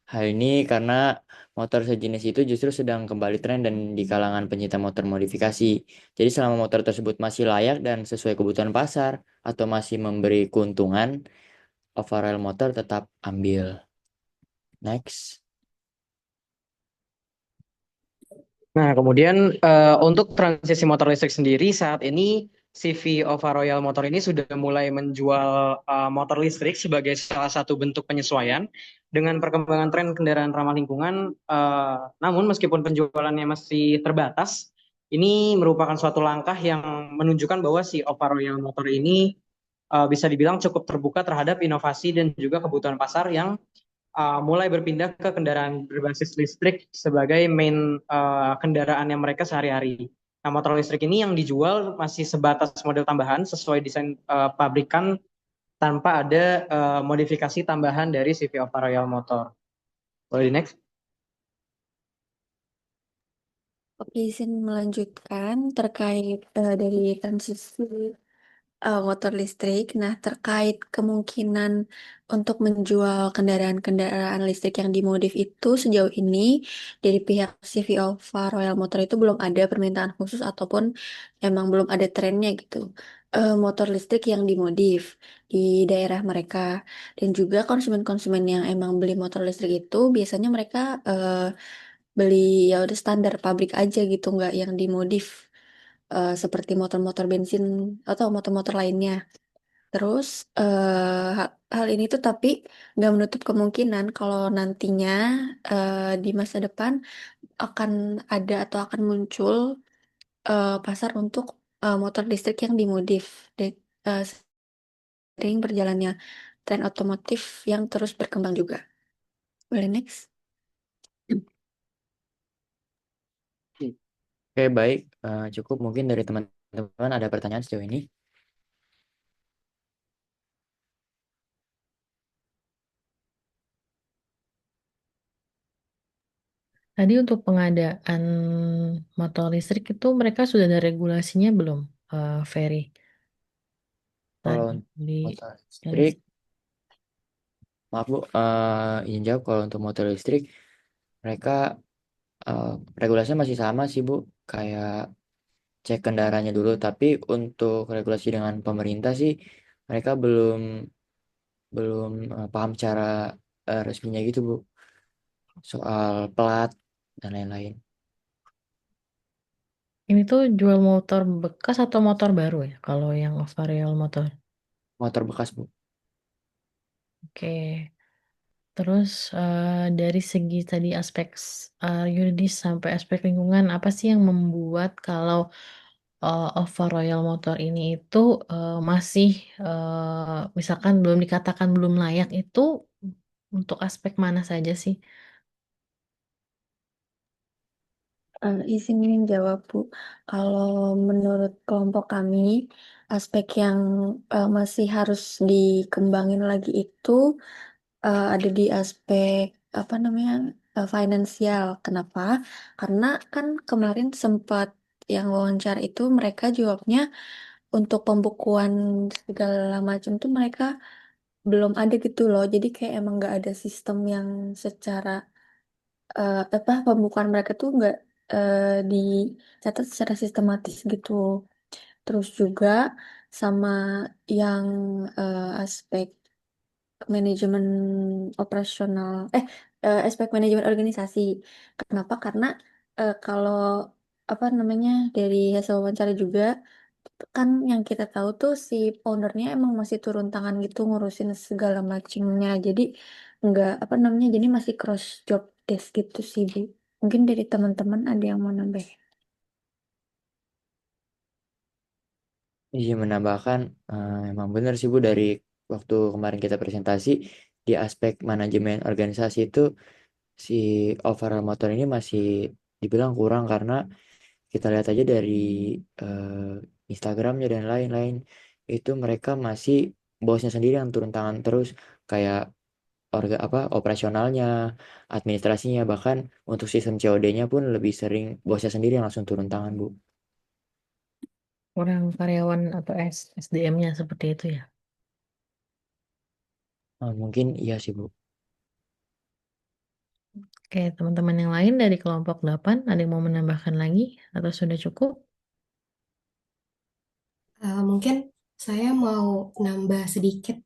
Hal ini karena motor sejenis itu justru sedang kembali tren dan di kalangan pencinta motor modifikasi. Jadi selama motor tersebut masih layak dan sesuai kebutuhan pasar atau masih memberi keuntungan, Ova Royal Motor tetap ambil. Next. Nah, kemudian untuk transisi motor listrik sendiri saat ini CV Ova Royal Motor ini sudah mulai menjual motor listrik sebagai salah satu bentuk penyesuaian dengan perkembangan tren kendaraan ramah lingkungan. Namun meskipun penjualannya masih terbatas, ini merupakan suatu langkah yang menunjukkan bahwa si Ova Royal Motor ini bisa dibilang cukup terbuka terhadap inovasi dan juga kebutuhan pasar yang mulai berpindah ke kendaraan berbasis listrik sebagai main kendaraan yang mereka sehari-hari. Nah, motor listrik ini yang dijual masih sebatas model tambahan sesuai desain pabrikan tanpa ada modifikasi tambahan dari CV Ova Royal Motor. Boleh di next? Oke, izin melanjutkan terkait dari transisi motor listrik. Nah, terkait kemungkinan untuk menjual kendaraan-kendaraan listrik yang dimodif itu sejauh ini dari pihak CV Alfa Royal Motor itu belum ada permintaan khusus ataupun emang belum ada trennya gitu. Motor listrik yang dimodif di daerah mereka dan juga konsumen-konsumen yang emang beli motor listrik itu biasanya mereka beli ya udah standar pabrik aja gitu, nggak yang dimodif seperti motor-motor bensin atau motor-motor lainnya. Terus hal ini tuh tapi nggak menutup kemungkinan kalau nantinya di masa depan akan ada atau akan muncul pasar untuk motor listrik yang dimodif. Eh, Sering berjalannya tren otomotif yang terus berkembang juga. Boleh next? Oke, baik. Cukup mungkin dari teman-teman ada pertanyaan sejauh ini. Tadi untuk pengadaan motor listrik itu mereka sudah ada regulasinya belum, Ferry? Kalau Tadi untuk di motor yang listrik, maaf Bu, izin jawab kalau untuk motor listrik, mereka regulasinya masih sama sih Bu, kayak cek kendaraannya dulu. Tapi untuk regulasi dengan pemerintah sih, mereka belum belum paham cara resminya gitu Bu, soal plat dan lain-lain. ini tuh jual motor bekas atau motor baru ya? Kalau yang Varial motor. Motor bekas Bu. Oke. Terus dari segi tadi aspek yuridis sampai aspek lingkungan, apa sih yang membuat kalau Ova Royal Motor ini itu masih misalkan belum dikatakan belum layak itu untuk aspek mana saja sih? Izin jawab, Bu. Kalau menurut kelompok kami, aspek yang masih harus dikembangin lagi itu ada di aspek apa namanya finansial. Kenapa? Karena kan kemarin sempat yang wawancara itu mereka jawabnya untuk pembukuan segala macam tuh mereka belum ada gitu loh. Jadi kayak emang nggak ada sistem yang secara apa pembukuan mereka tuh nggak dicatat secara sistematis gitu. Terus juga sama yang aspek manajemen operasional aspek manajemen organisasi. Kenapa? Karena kalau apa namanya dari hasil wawancara juga kan yang kita tahu tuh si ownernya emang masih turun tangan gitu ngurusin segala macamnya. Jadi nggak apa namanya jadi masih cross job desk gitu sih Bu. Mungkin dari teman-teman ada yang mau nambah. Iya menambahkan emang benar sih Bu dari waktu kemarin kita presentasi di aspek manajemen organisasi itu si overall motor ini masih dibilang kurang karena kita lihat aja dari Instagramnya dan lain-lain itu mereka masih bosnya sendiri yang turun tangan terus kayak operasionalnya, administrasinya bahkan untuk sistem COD-nya pun lebih sering bosnya sendiri yang langsung turun tangan Bu. Kurang karyawan atau SDM-nya seperti itu ya. Mungkin iya sih Bu. Oke, teman-teman yang lain dari kelompok 8 ada yang mau menambahkan lagi atau sudah cukup? Mungkin saya mau nambah sedikit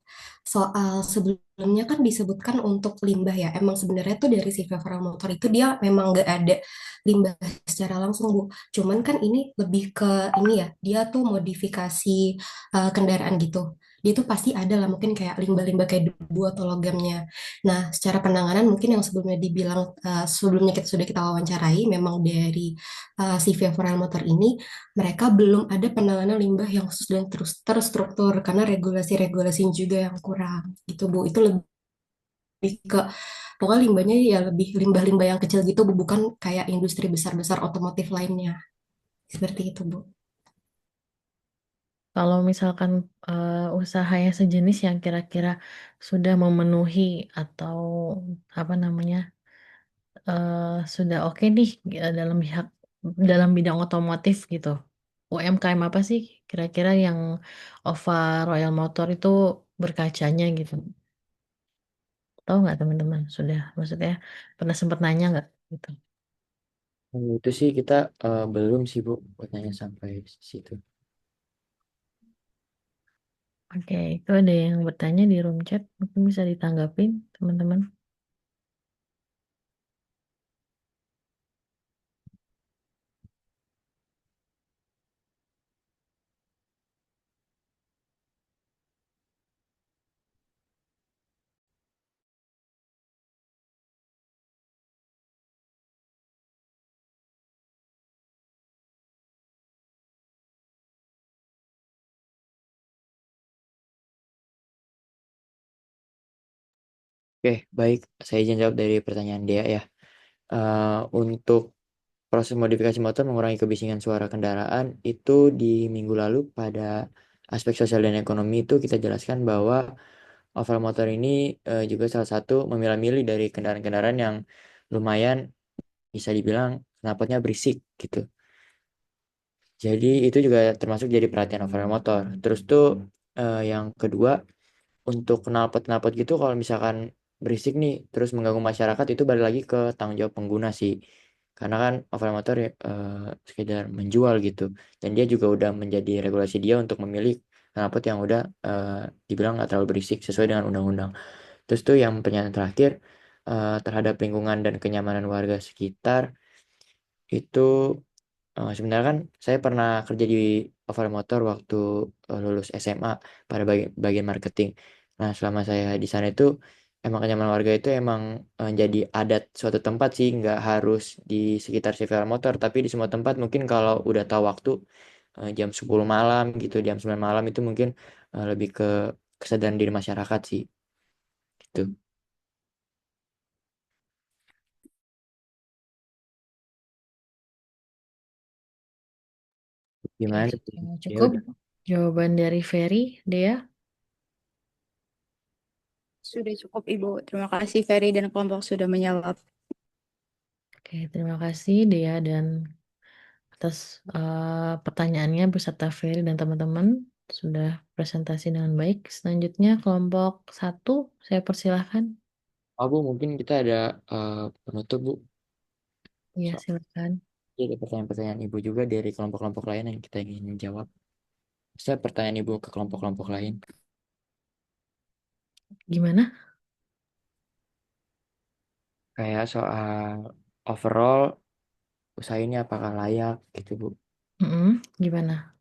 soal sebelumnya kan disebutkan untuk limbah ya. Emang sebenarnya tuh dari si Vevera motor itu dia memang nggak ada limbah secara langsung Bu. Cuman kan ini lebih ke ini ya, dia tuh modifikasi kendaraan gitu. Dia tuh pasti ada lah mungkin kayak limbah-limbah kayak debu atau logamnya. Nah, secara penanganan mungkin yang sebelumnya dibilang sebelumnya kita sudah kita wawancarai memang dari si Vevera motor ini mereka belum ada penanganan limbah yang khusus dan terus terstruktur karena regulasi-regulasi juga yang kurang gitu Bu. Itu lebih ke pokoknya limbahnya ya lebih limbah-limbah yang kecil gitu Bu, bukan kayak industri besar-besar otomotif lainnya. Seperti itu Bu. Kalau misalkan usahanya sejenis yang kira-kira sudah memenuhi atau apa namanya sudah oke nih dalam bidang otomotif gitu. UMKM apa sih kira-kira yang OVA Royal Motor itu berkacanya gitu? Tahu nggak teman-teman? Sudah maksudnya pernah sempat nanya nggak gitu? Itu sih kita belum sih Bu buat nanya sampai situ. Oke, itu ada yang bertanya di room chat, mungkin bisa ditanggapin teman-teman. Oke, baik. Saya izin jawab dari pertanyaan dia ya. Untuk proses modifikasi motor mengurangi kebisingan suara kendaraan itu di minggu lalu pada aspek sosial dan ekonomi itu kita jelaskan bahwa overall motor ini juga salah satu memilah-milih dari kendaraan-kendaraan yang lumayan bisa dibilang knalpotnya berisik gitu. Jadi itu juga termasuk jadi perhatian overall motor. Terus tuh yang kedua untuk knalpot-knalpot gitu kalau misalkan berisik nih terus mengganggu masyarakat itu balik lagi ke tanggung jawab pengguna sih. Karena kan overall motor ya, sekedar menjual gitu. Dan dia juga udah menjadi regulasi dia untuk memilih knalpot yang udah dibilang nggak terlalu berisik sesuai dengan undang-undang. Terus tuh yang pernyataan terakhir terhadap lingkungan dan kenyamanan warga sekitar itu sebenarnya kan saya pernah kerja di Oval Motor waktu lulus SMA pada bagian marketing. Nah, selama saya di sana itu emang kenyamanan warga itu emang jadi adat suatu tempat sih, nggak harus di sekitar Oval Motor, tapi di semua tempat mungkin kalau udah tahu waktu jam 10 malam gitu, jam 9 malam itu mungkin lebih ke kesadaran diri masyarakat sih. Gitu. Gimana? Oke, Ya cukup udah. jawaban dari Ferry, Dea. Sudah cukup, Ibu. Terima kasih Ferry dan kelompok sudah menjawab. Oke, terima kasih Dea dan atas pertanyaannya beserta Ferry dan teman-teman sudah presentasi dengan baik. Selanjutnya kelompok satu, saya persilahkan. Oh, Bu, mungkin kita ada penutup, Bu. Iya, So, silakan. ada pertanyaan-pertanyaan Ibu juga dari kelompok-kelompok lain yang kita ingin jawab. Saya pertanyaan Ibu ke kelompok-kelompok lain. Gimana? Kayak soal overall usaha ini apakah layak gitu, Bu. Gimana?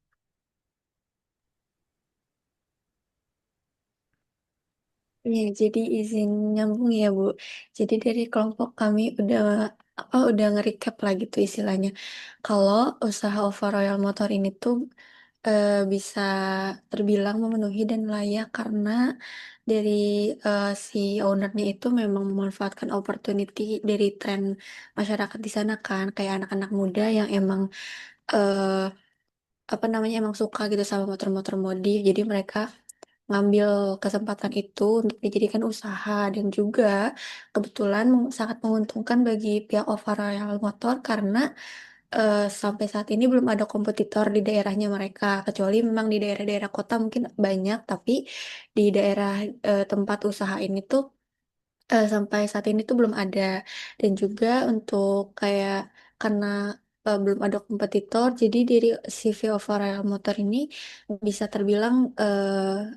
Ya, jadi izin nyambung ya, Bu. Jadi dari kelompok kami udah nge-recap lah gitu istilahnya. Kalau usaha OVA Royal Motor ini tuh bisa terbilang memenuhi dan layak karena dari si ownernya itu memang memanfaatkan opportunity dari tren masyarakat di sana kan, kayak anak-anak muda yang emang eh, apa namanya emang suka gitu sama motor-motor modif. Jadi mereka ngambil kesempatan itu untuk dijadikan usaha dan juga kebetulan sangat menguntungkan bagi pihak Royal Motor karena sampai saat ini belum ada kompetitor di daerahnya mereka kecuali memang di daerah-daerah kota mungkin banyak tapi di daerah tempat usaha ini tuh sampai saat ini tuh belum ada dan juga untuk kayak karena belum ada kompetitor jadi dari CV Royal Motor ini bisa terbilang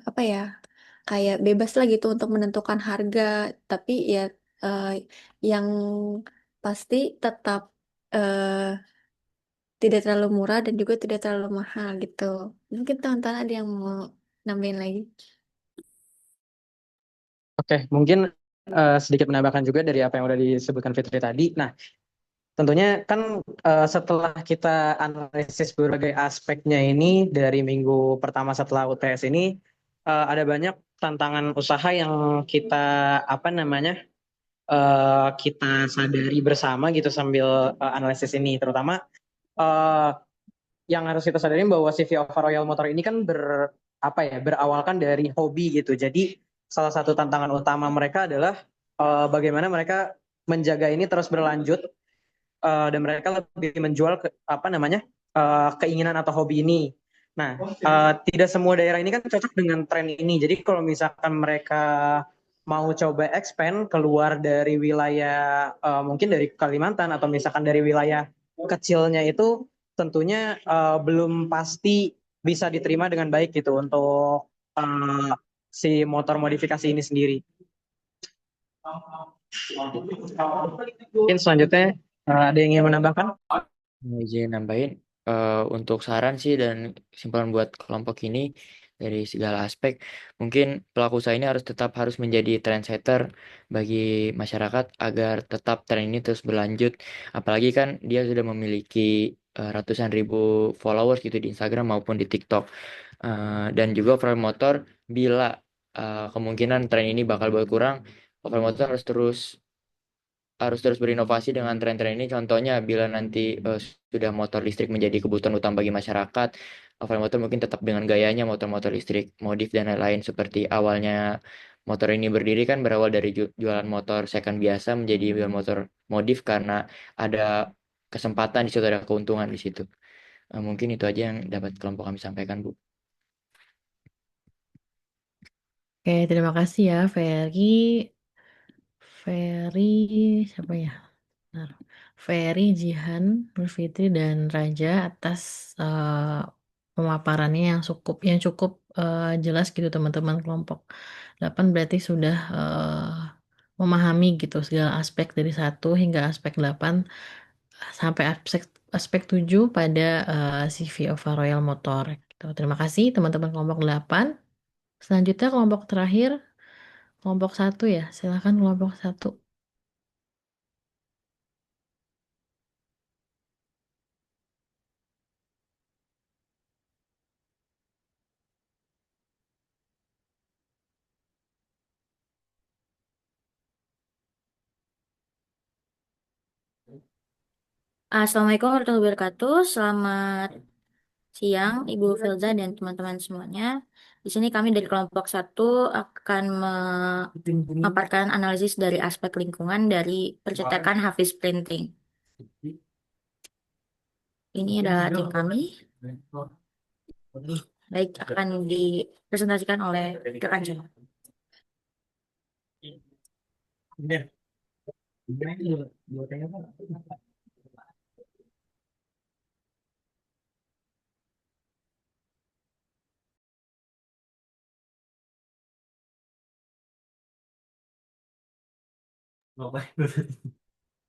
apa ya kayak bebas lah gitu untuk menentukan harga tapi ya eh, yang pasti tetap eh, tidak terlalu murah dan juga tidak terlalu mahal gitu. Mungkin teman-teman ada yang mau nambahin lagi? Oke, mungkin sedikit menambahkan juga dari apa yang udah disebutkan Fitri tadi. Nah, tentunya kan setelah kita analisis berbagai aspeknya ini dari minggu pertama setelah UTS ini ada banyak tantangan usaha yang kita apa namanya kita sadari bersama gitu sambil analisis ini, terutama eh, yang harus kita sadarin bahwa CV of Royal Motor ini kan apa ya berawalkan dari hobi gitu. Jadi salah satu tantangan utama mereka adalah bagaimana mereka menjaga ini terus berlanjut dan mereka lebih menjual apa namanya keinginan atau hobi ini. Nah, tidak semua daerah ini kan cocok dengan tren ini. Jadi kalau misalkan mereka mau coba expand keluar dari wilayah mungkin dari Kalimantan atau misalkan dari wilayah kecilnya itu tentunya belum pasti bisa diterima dengan baik gitu untuk si motor modifikasi ini sendiri. Mungkin selanjutnya ada yang ingin menambahkan? Izin nambahin untuk saran sih dan kesimpulan buat kelompok ini dari segala aspek mungkin pelaku usaha ini harus menjadi trendsetter bagi masyarakat agar tetap tren ini terus berlanjut apalagi kan dia sudah memiliki ratusan ribu followers gitu di Instagram maupun di TikTok. Dan juga overall motor bila kemungkinan tren ini bakal berkurang overall motor harus terus berinovasi dengan tren-tren ini. Contohnya, bila nanti sudah motor listrik menjadi kebutuhan utama bagi masyarakat, Alphard Motor mungkin tetap dengan gayanya motor-motor listrik, modif dan lain-lain. Seperti awalnya motor ini berdiri kan berawal dari jualan motor second biasa menjadi jualan motor modif karena ada kesempatan di situ, ada keuntungan di situ. Mungkin itu aja yang dapat kelompok kami sampaikan, Bu. Oke, terima kasih ya Ferry. Ferry siapa ya? Bentar. Ferry, Jihan, Nur Fitri dan Raja atas pemaparannya yang cukup jelas gitu teman-teman kelompok 8 berarti sudah memahami gitu segala aspek dari 1 hingga aspek 8 sampai aspek 7 pada CV of a Royal Motor gitu. Terima kasih teman-teman kelompok 8. Selanjutnya kelompok terakhir kelompok 1 ya. Silakan kelompok 1. Assalamualaikum warahmatullahi wabarakatuh. Selamat siang, Ibu Filza dan teman-teman semuanya. Di sini kami dari kelompok 1 akan memaparkan analisis dari aspek lingkungan dari percetakan Hafiz Printing. Ini adalah tim kami. Baik, akan dipresentasikan oleh rekan saya.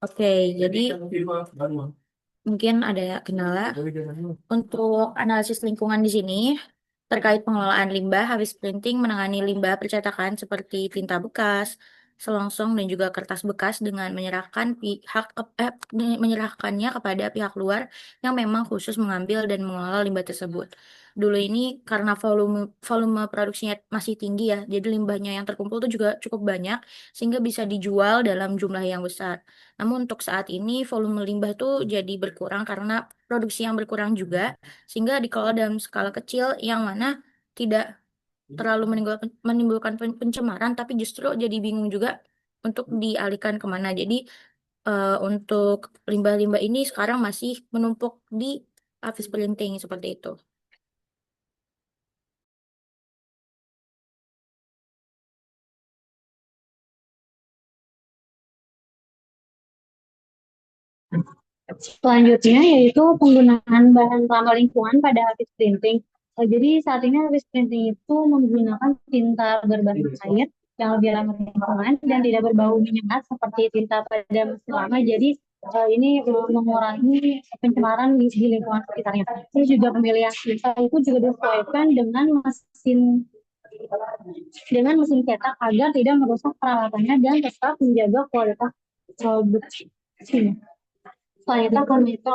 Oke, jadi mungkin ada kendala untuk analisis lingkungan di sini terkait pengelolaan limbah. Habis Printing menangani limbah percetakan seperti tinta bekas, selongsong dan juga kertas bekas dengan menyerahkannya kepada pihak luar yang memang khusus mengambil dan mengelola limbah tersebut. Dulu ini karena volume produksinya masih tinggi ya, jadi limbahnya yang terkumpul itu juga cukup banyak sehingga bisa dijual dalam jumlah yang besar. Namun untuk saat ini volume limbah itu jadi berkurang karena produksi yang berkurang juga, sehingga dikelola dalam skala kecil yang mana tidak terlalu menimbulkan pencemaran, tapi justru jadi bingung juga untuk dialihkan kemana. Jadi untuk limbah-limbah ini sekarang masih menumpuk di Hafiz Printing seperti itu. Selanjutnya yaitu penggunaan bahan ramah lingkungan pada habis printing. Jadi saat ini habis printing itu menggunakan tinta berbahan air yang lebih ramah lingkungan dan tidak berbau menyengat seperti tinta pada mesin lama. Jadi ini mengurangi pencemaran di lingkungan sekitarnya. Terus juga pemilihan tinta itu juga disesuaikan dengan mesin cetak agar tidak merusak peralatannya dan tetap menjaga kualitas produksinya. Selanjutnya kami itu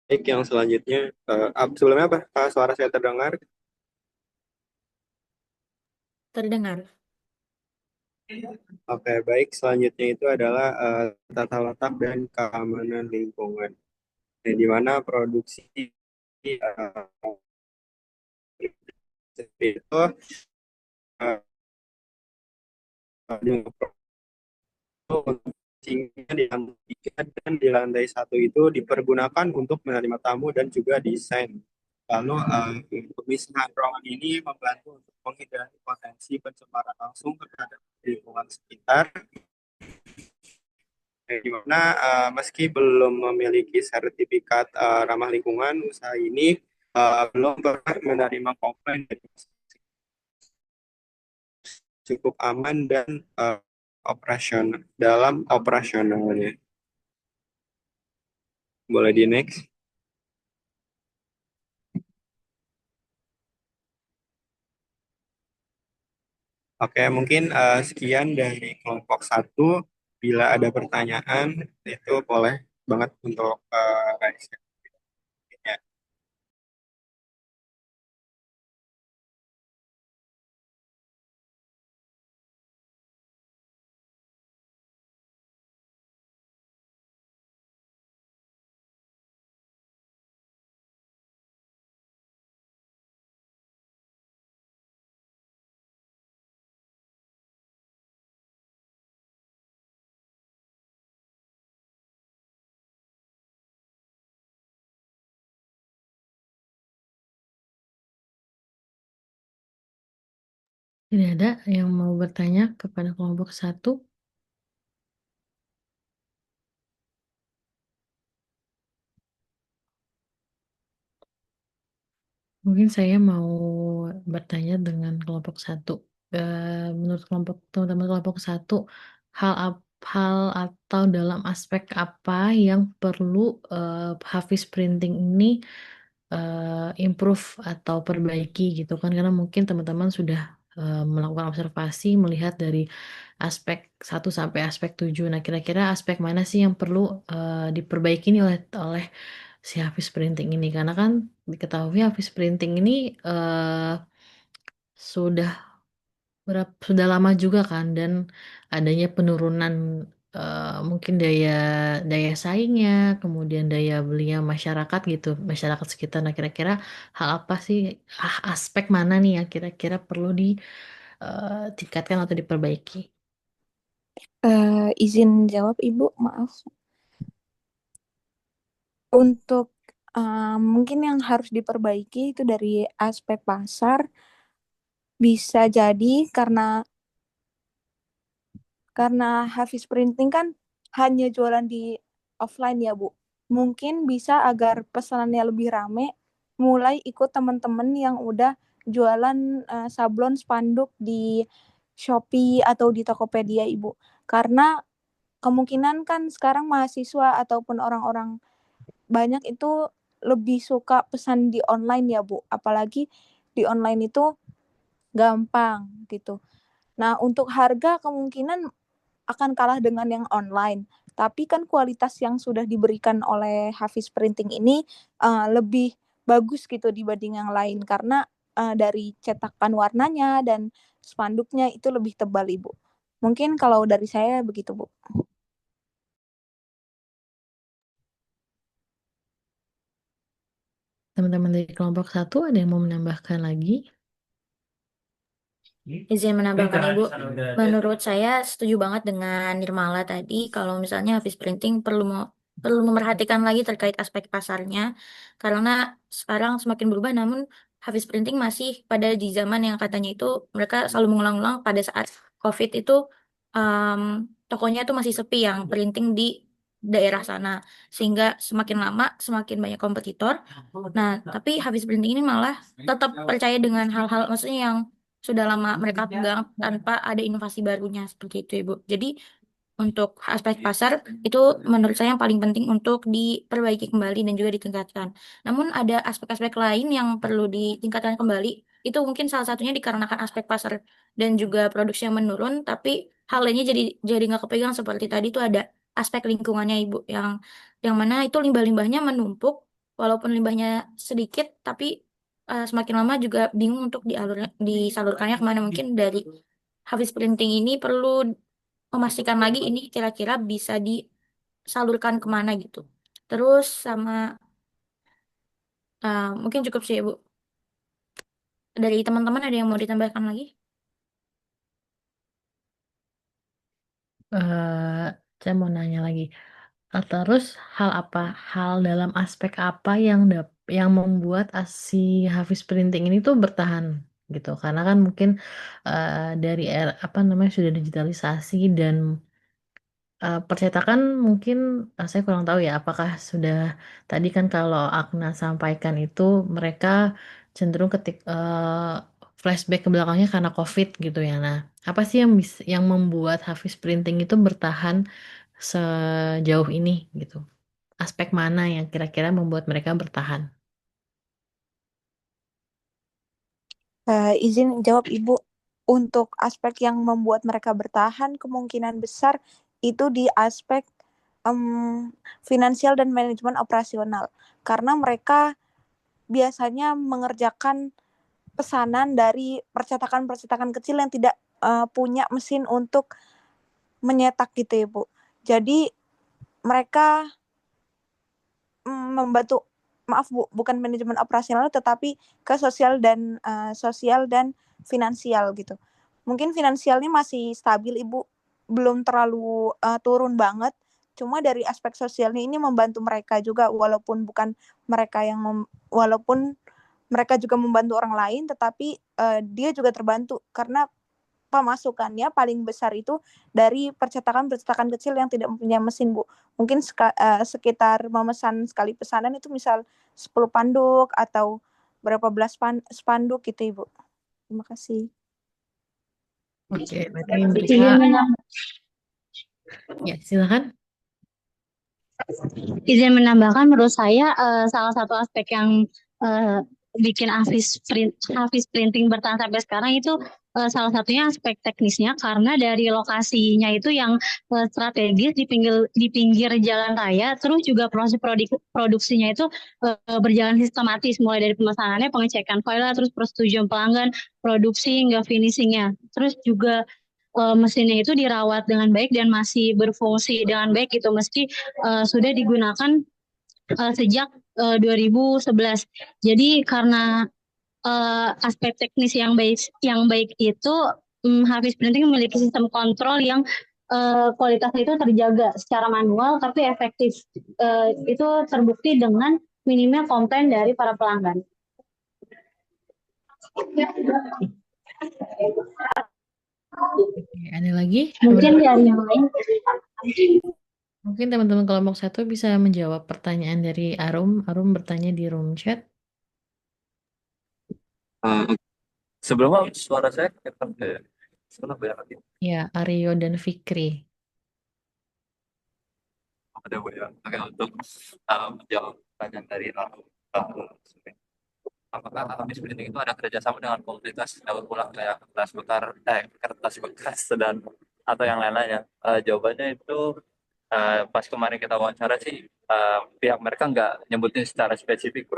Baik, yang selanjutnya, sebelumnya apa? Suara saya terdengar? Terdengar. Oke, baik. Selanjutnya itu adalah tata letak dan keamanan lingkungan. Nah, di mana produksi itu fungsinya di lantai 3 dan di lantai 1 itu dipergunakan untuk menerima tamu dan juga desain. Lalu pemisahan ruangan ini membantu untuk menghindari potensi pencemaran langsung terhadap lingkungan sekitar. Di mana meski belum memiliki sertifikat ramah lingkungan, usaha ini belum pernah menerima komplain dari cukup aman dan operasionalnya. Boleh di next. Oke, mungkin sekian dari kelompok 1. Bila ada pertanyaan, itu boleh banget untuk raise. Ya. Tidak ada yang mau bertanya kepada kelompok 1. Mungkin saya mau bertanya dengan kelompok 1. Menurut teman-teman kelompok 1, hal atau dalam aspek apa yang perlu Hafiz Printing ini improve atau perbaiki gitu kan, karena mungkin teman-teman sudah melakukan observasi melihat dari aspek 1 sampai aspek 7. Nah, kira-kira aspek mana sih yang perlu diperbaiki nih oleh si Hafiz Printing ini, karena kan diketahui Hafiz Printing ini sudah sudah lama juga kan, dan adanya penurunan mungkin daya daya saingnya, kemudian daya belinya masyarakat gitu, masyarakat sekitar. Nah, kira-kira hal apa sih, aspek mana nih yang kira-kira perlu ditingkatkan atau diperbaiki? Izin jawab Ibu, maaf. Untuk mungkin yang harus diperbaiki itu dari aspek pasar, bisa jadi karena Hafiz Printing kan hanya jualan di offline ya Bu. Mungkin bisa agar pesanannya lebih rame, mulai ikut teman-teman yang udah jualan sablon spanduk di Shopee atau di Tokopedia Ibu. Karena kemungkinan kan sekarang mahasiswa ataupun orang-orang banyak itu lebih suka pesan di online ya Bu. Apalagi di online itu gampang gitu. Nah, untuk harga kemungkinan akan kalah dengan yang online. Tapi kan kualitas yang sudah diberikan oleh Hafiz Printing ini lebih bagus gitu dibanding yang lain karena dari cetakan warnanya dan spanduknya itu lebih tebal Ibu. Mungkin kalau dari saya begitu Bu. Teman-teman dari kelompok 1 ada yang mau menambahkan lagi? Izin menambahkan Ibu, menurut saya setuju banget dengan Nirmala tadi kalau misalnya Hafiz Printing perlu memerhatikan lagi terkait aspek pasarnya karena sekarang semakin berubah namun Hafiz Printing masih pada di zaman yang katanya itu mereka selalu mengulang-ulang pada saat COVID itu tokonya itu masih sepi yang printing di daerah sana sehingga semakin lama semakin banyak kompetitor. Nah, tapi Hafiz Printing ini malah tetap percaya dengan hal-hal maksudnya yang sudah lama mereka pegang tanpa ada inovasi barunya seperti itu Ibu. Jadi untuk aspek pasar itu menurut saya yang paling penting untuk diperbaiki kembali dan juga ditingkatkan. Namun ada aspek-aspek lain yang perlu ditingkatkan kembali. Itu mungkin salah satunya dikarenakan aspek pasar dan juga produksi yang menurun, tapi hal lainnya jadi nggak kepegang seperti tadi itu ada aspek lingkungannya Ibu yang mana itu limbah-limbahnya menumpuk walaupun limbahnya sedikit tapi semakin lama juga bingung untuk disalurkannya kemana mungkin dari Hafiz Printing ini perlu memastikan lagi ini kira-kira bisa disalurkan kemana gitu. Terus sama mungkin cukup sih Bu. Dari teman-teman ada yang mau ditambahkan lagi? Eh, saya mau nanya lagi. Terus hal dalam aspek apa yang membuat si Hafiz Printing ini tuh bertahan gitu? Karena kan mungkin dari apa namanya sudah digitalisasi dan percetakan mungkin saya kurang tahu ya apakah sudah tadi kan kalau Akna sampaikan itu mereka cenderung flashback ke belakangnya karena COVID gitu ya. Nah, apa sih yang membuat Hafiz Printing itu bertahan sejauh ini gitu? Aspek mana yang kira-kira membuat mereka bertahan? Izin jawab Ibu. Untuk aspek yang membuat mereka bertahan kemungkinan besar itu di aspek finansial dan manajemen operasional. Karena mereka biasanya mengerjakan pesanan dari percetakan-percetakan kecil yang tidak punya mesin untuk menyetak gitu ya Bu. Jadi mereka membantu, maaf Bu, bukan manajemen operasional tetapi ke sosial dan finansial gitu. Mungkin finansialnya masih stabil Ibu, belum terlalu turun banget. Cuma dari aspek sosialnya ini membantu mereka juga walaupun bukan mereka yang walaupun mereka juga membantu orang lain tetapi dia juga terbantu karena pemasukannya paling besar itu dari percetakan-percetakan kecil yang tidak mempunyai mesin, Bu. Mungkin sekitar memesan sekali pesanan itu misal 10 panduk atau berapa belas spanduk gitu, Ibu. Terima kasih. Oke, berarti mereka ya silakan. Izin menambahkan, menurut saya salah satu aspek yang bikin Hafiz printing bertahan sampai sekarang itu salah satunya aspek teknisnya karena dari lokasinya itu yang strategis di pinggir jalan raya, terus juga proses produksinya itu berjalan sistematis mulai dari pemesanannya, pengecekan file, terus persetujuan pelanggan, produksi hingga finishingnya. Terus juga mesinnya itu dirawat dengan baik dan masih berfungsi dengan baik gitu meski sudah digunakan sejak 2011. Jadi karena aspek teknis yang baik itu Hafiz Printing memiliki sistem kontrol yang kualitasnya itu terjaga secara manual tapi efektif. Itu terbukti dengan minimnya komplain dari para pelanggan. Oke, ada lagi? Mungkin dari yang lain. Mungkin teman-teman kelompok 1 bisa menjawab pertanyaan dari Arum. Arum bertanya di room chat. Sebelumnya suara saya kelihatan ya. Sekarang banyak lagi. Ya, Aryo dan Fikri. Ada banyak. Oke, untuk menjawab pertanyaan dari Rano, apakah habis printing itu ada kerjasama dengan komunitas daur ulang kayak kertas bekas dan atau yang lain-lainnya? Jawabannya itu pas kemarin kita wawancara sih pihak mereka nggak nyebutin secara spesifik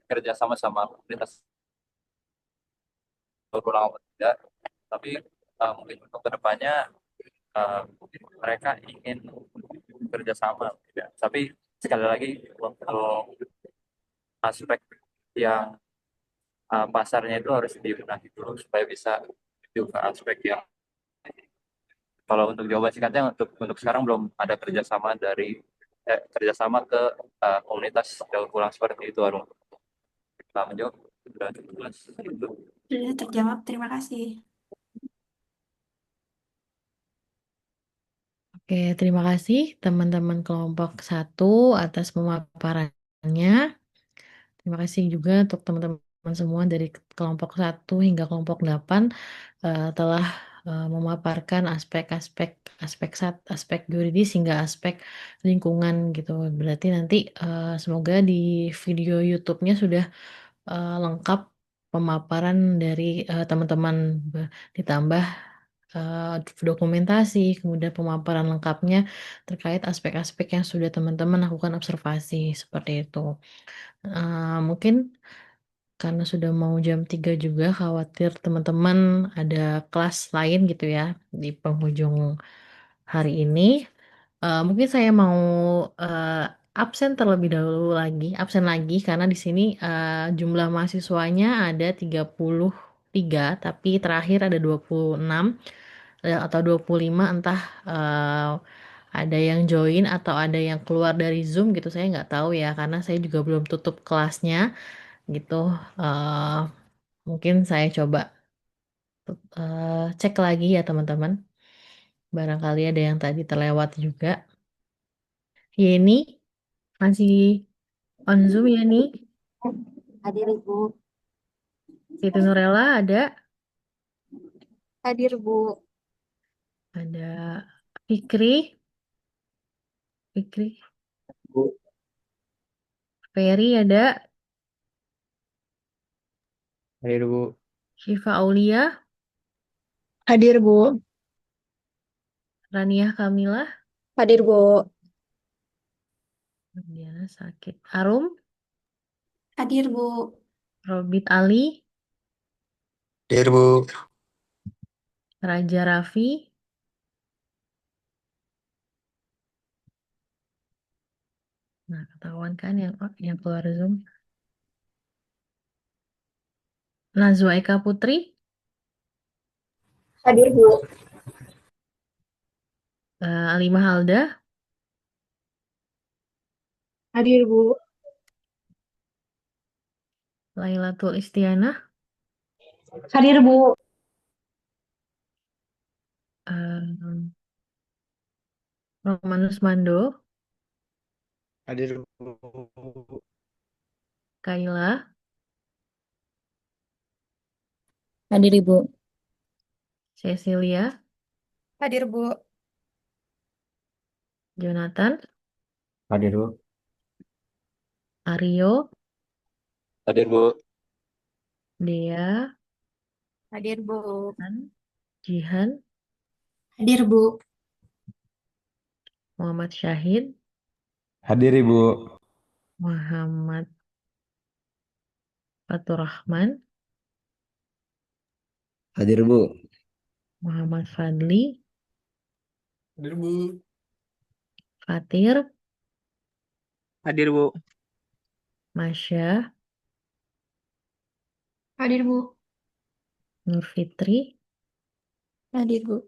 kerjasama sama komunitas daur ulang atau tidak, tapi mungkin untuk kedepannya mereka ingin kerjasama, tidak. Tapi sekali lagi untuk aspek yang pasarnya itu harus dibenahi dulu supaya bisa juga aspek yang kalau untuk jawaban singkatnya untuk sekarang belum ada kerjasama ke komunitas daur ulang seperti itu, Arung. Kita menjawab sudah jelas itu. Sudah terjawab, terima kasih. Oke, terima kasih teman-teman kelompok 1 atas pemaparannya. Terima kasih juga untuk teman-teman semua dari kelompok 1 hingga kelompok 8 telah memaparkan aspek yuridis hingga aspek lingkungan gitu. Berarti nanti semoga di video YouTube-nya sudah lengkap pemaparan dari teman-teman ditambah dokumentasi, kemudian pemaparan lengkapnya terkait aspek-aspek yang sudah teman-teman lakukan observasi seperti itu. Mungkin karena sudah mau jam 3 juga, khawatir teman-teman ada kelas lain gitu ya di penghujung hari ini. Mungkin saya mau absen terlebih dahulu absen lagi karena di sini jumlah mahasiswanya ada 33, tapi terakhir ada 26 atau 25, entah ada yang join atau ada yang keluar dari Zoom gitu, saya nggak tahu ya karena saya juga belum tutup kelasnya gitu. Mungkin saya coba cek lagi ya teman-teman. Barangkali ada yang tadi terlewat juga. Yeni masih on Zoom ya nih. Hadir Ibu. Siti Nurella ada. Hadir Bu. Ada Fikri. Ferry ada. Hadir Bu. Syifa Aulia. Hadir Bu. Raniah Kamila. Hadir Bu. Diana sakit. Arum. Hadir Bu. Robit Ali. Hadir Bu. Raja Raffi. Nah, ketahuan kan yang keluar Zoom. Nazwa Eka Putri. Hadir Bu. Alimah Halda. Hadir Bu. Lailatul Istianah. Hadir Bu. Romanus Mando. Hadir Bu. Kaila. Hadir Ibu. Cecilia. Hadir Bu. Jonathan. Hadir Bu. Aryo. Hadir Bu. Dea, Hadir, Bu. Jihan, Hadir, Bu. Muhammad Syahid, Hadir Ibu. Muhammad Faturrahman, Hadir Bu. Muhammad Fadli, Hadir Bu. Fatir, Hadir, Bu. Masya, Hadir, Bu. Nur Fitri, Hadir, Bu.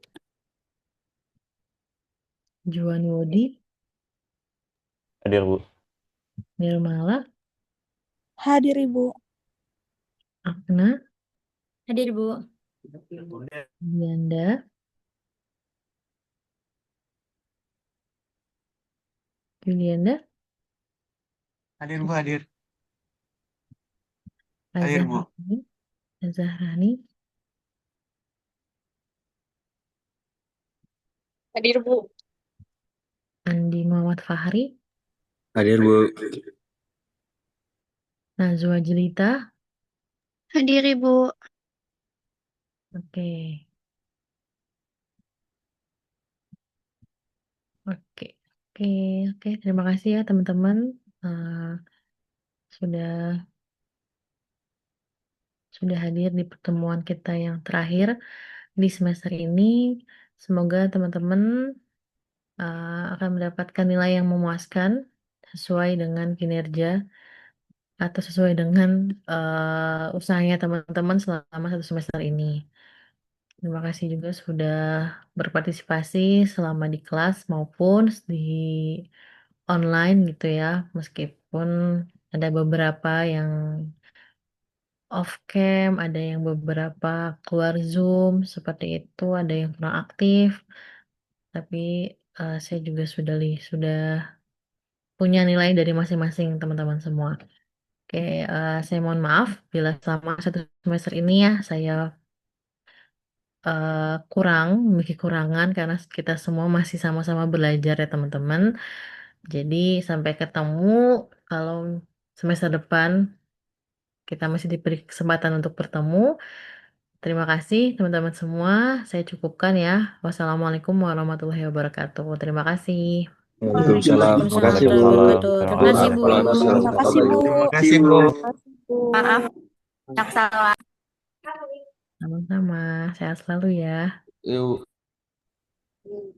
Juan Wodi, Hadir, Bu. Nirmala, Hadir, Ibu. Akna, Hadir, Bu. Yanda, Yulianda, Hadir Bu, hadir. Hadir Bu. Azahrani, Azahrani, Hadir, Bu. Andi Muhammad Fahri, Hadir Bu. Najwa Jelita. Hadir, Ibu. Oke, oke, oke, oke. Terima kasih ya teman-teman. Sudah sudah hadir di pertemuan kita yang terakhir di semester ini. Semoga teman-teman akan mendapatkan nilai yang memuaskan sesuai dengan kinerja atau sesuai dengan usahanya teman-teman selama satu semester ini. Terima kasih juga sudah berpartisipasi selama di kelas maupun di online gitu ya, meskipun ada beberapa yang off cam, ada yang beberapa keluar Zoom, seperti itu, ada yang kurang aktif, tapi saya juga sudah punya nilai dari masing-masing teman-teman semua. Oke, saya mohon maaf bila selama satu semester ini ya saya memiliki kurangan karena kita semua masih sama-sama belajar ya teman-teman. Jadi sampai ketemu kalau semester depan kita masih diberi kesempatan untuk bertemu. Terima kasih teman-teman semua. Saya cukupkan ya. Wassalamualaikum warahmatullahi wabarakatuh. Terima kasih. Waalaikumsalam. Terima kasih Bu. Terima kasih, Bu. Terima kasih, Bu. Terima kasih Bu. Terima kasih, Bu. Maaf, tak salah. Sama-sama. Sehat selalu ya. Yuk.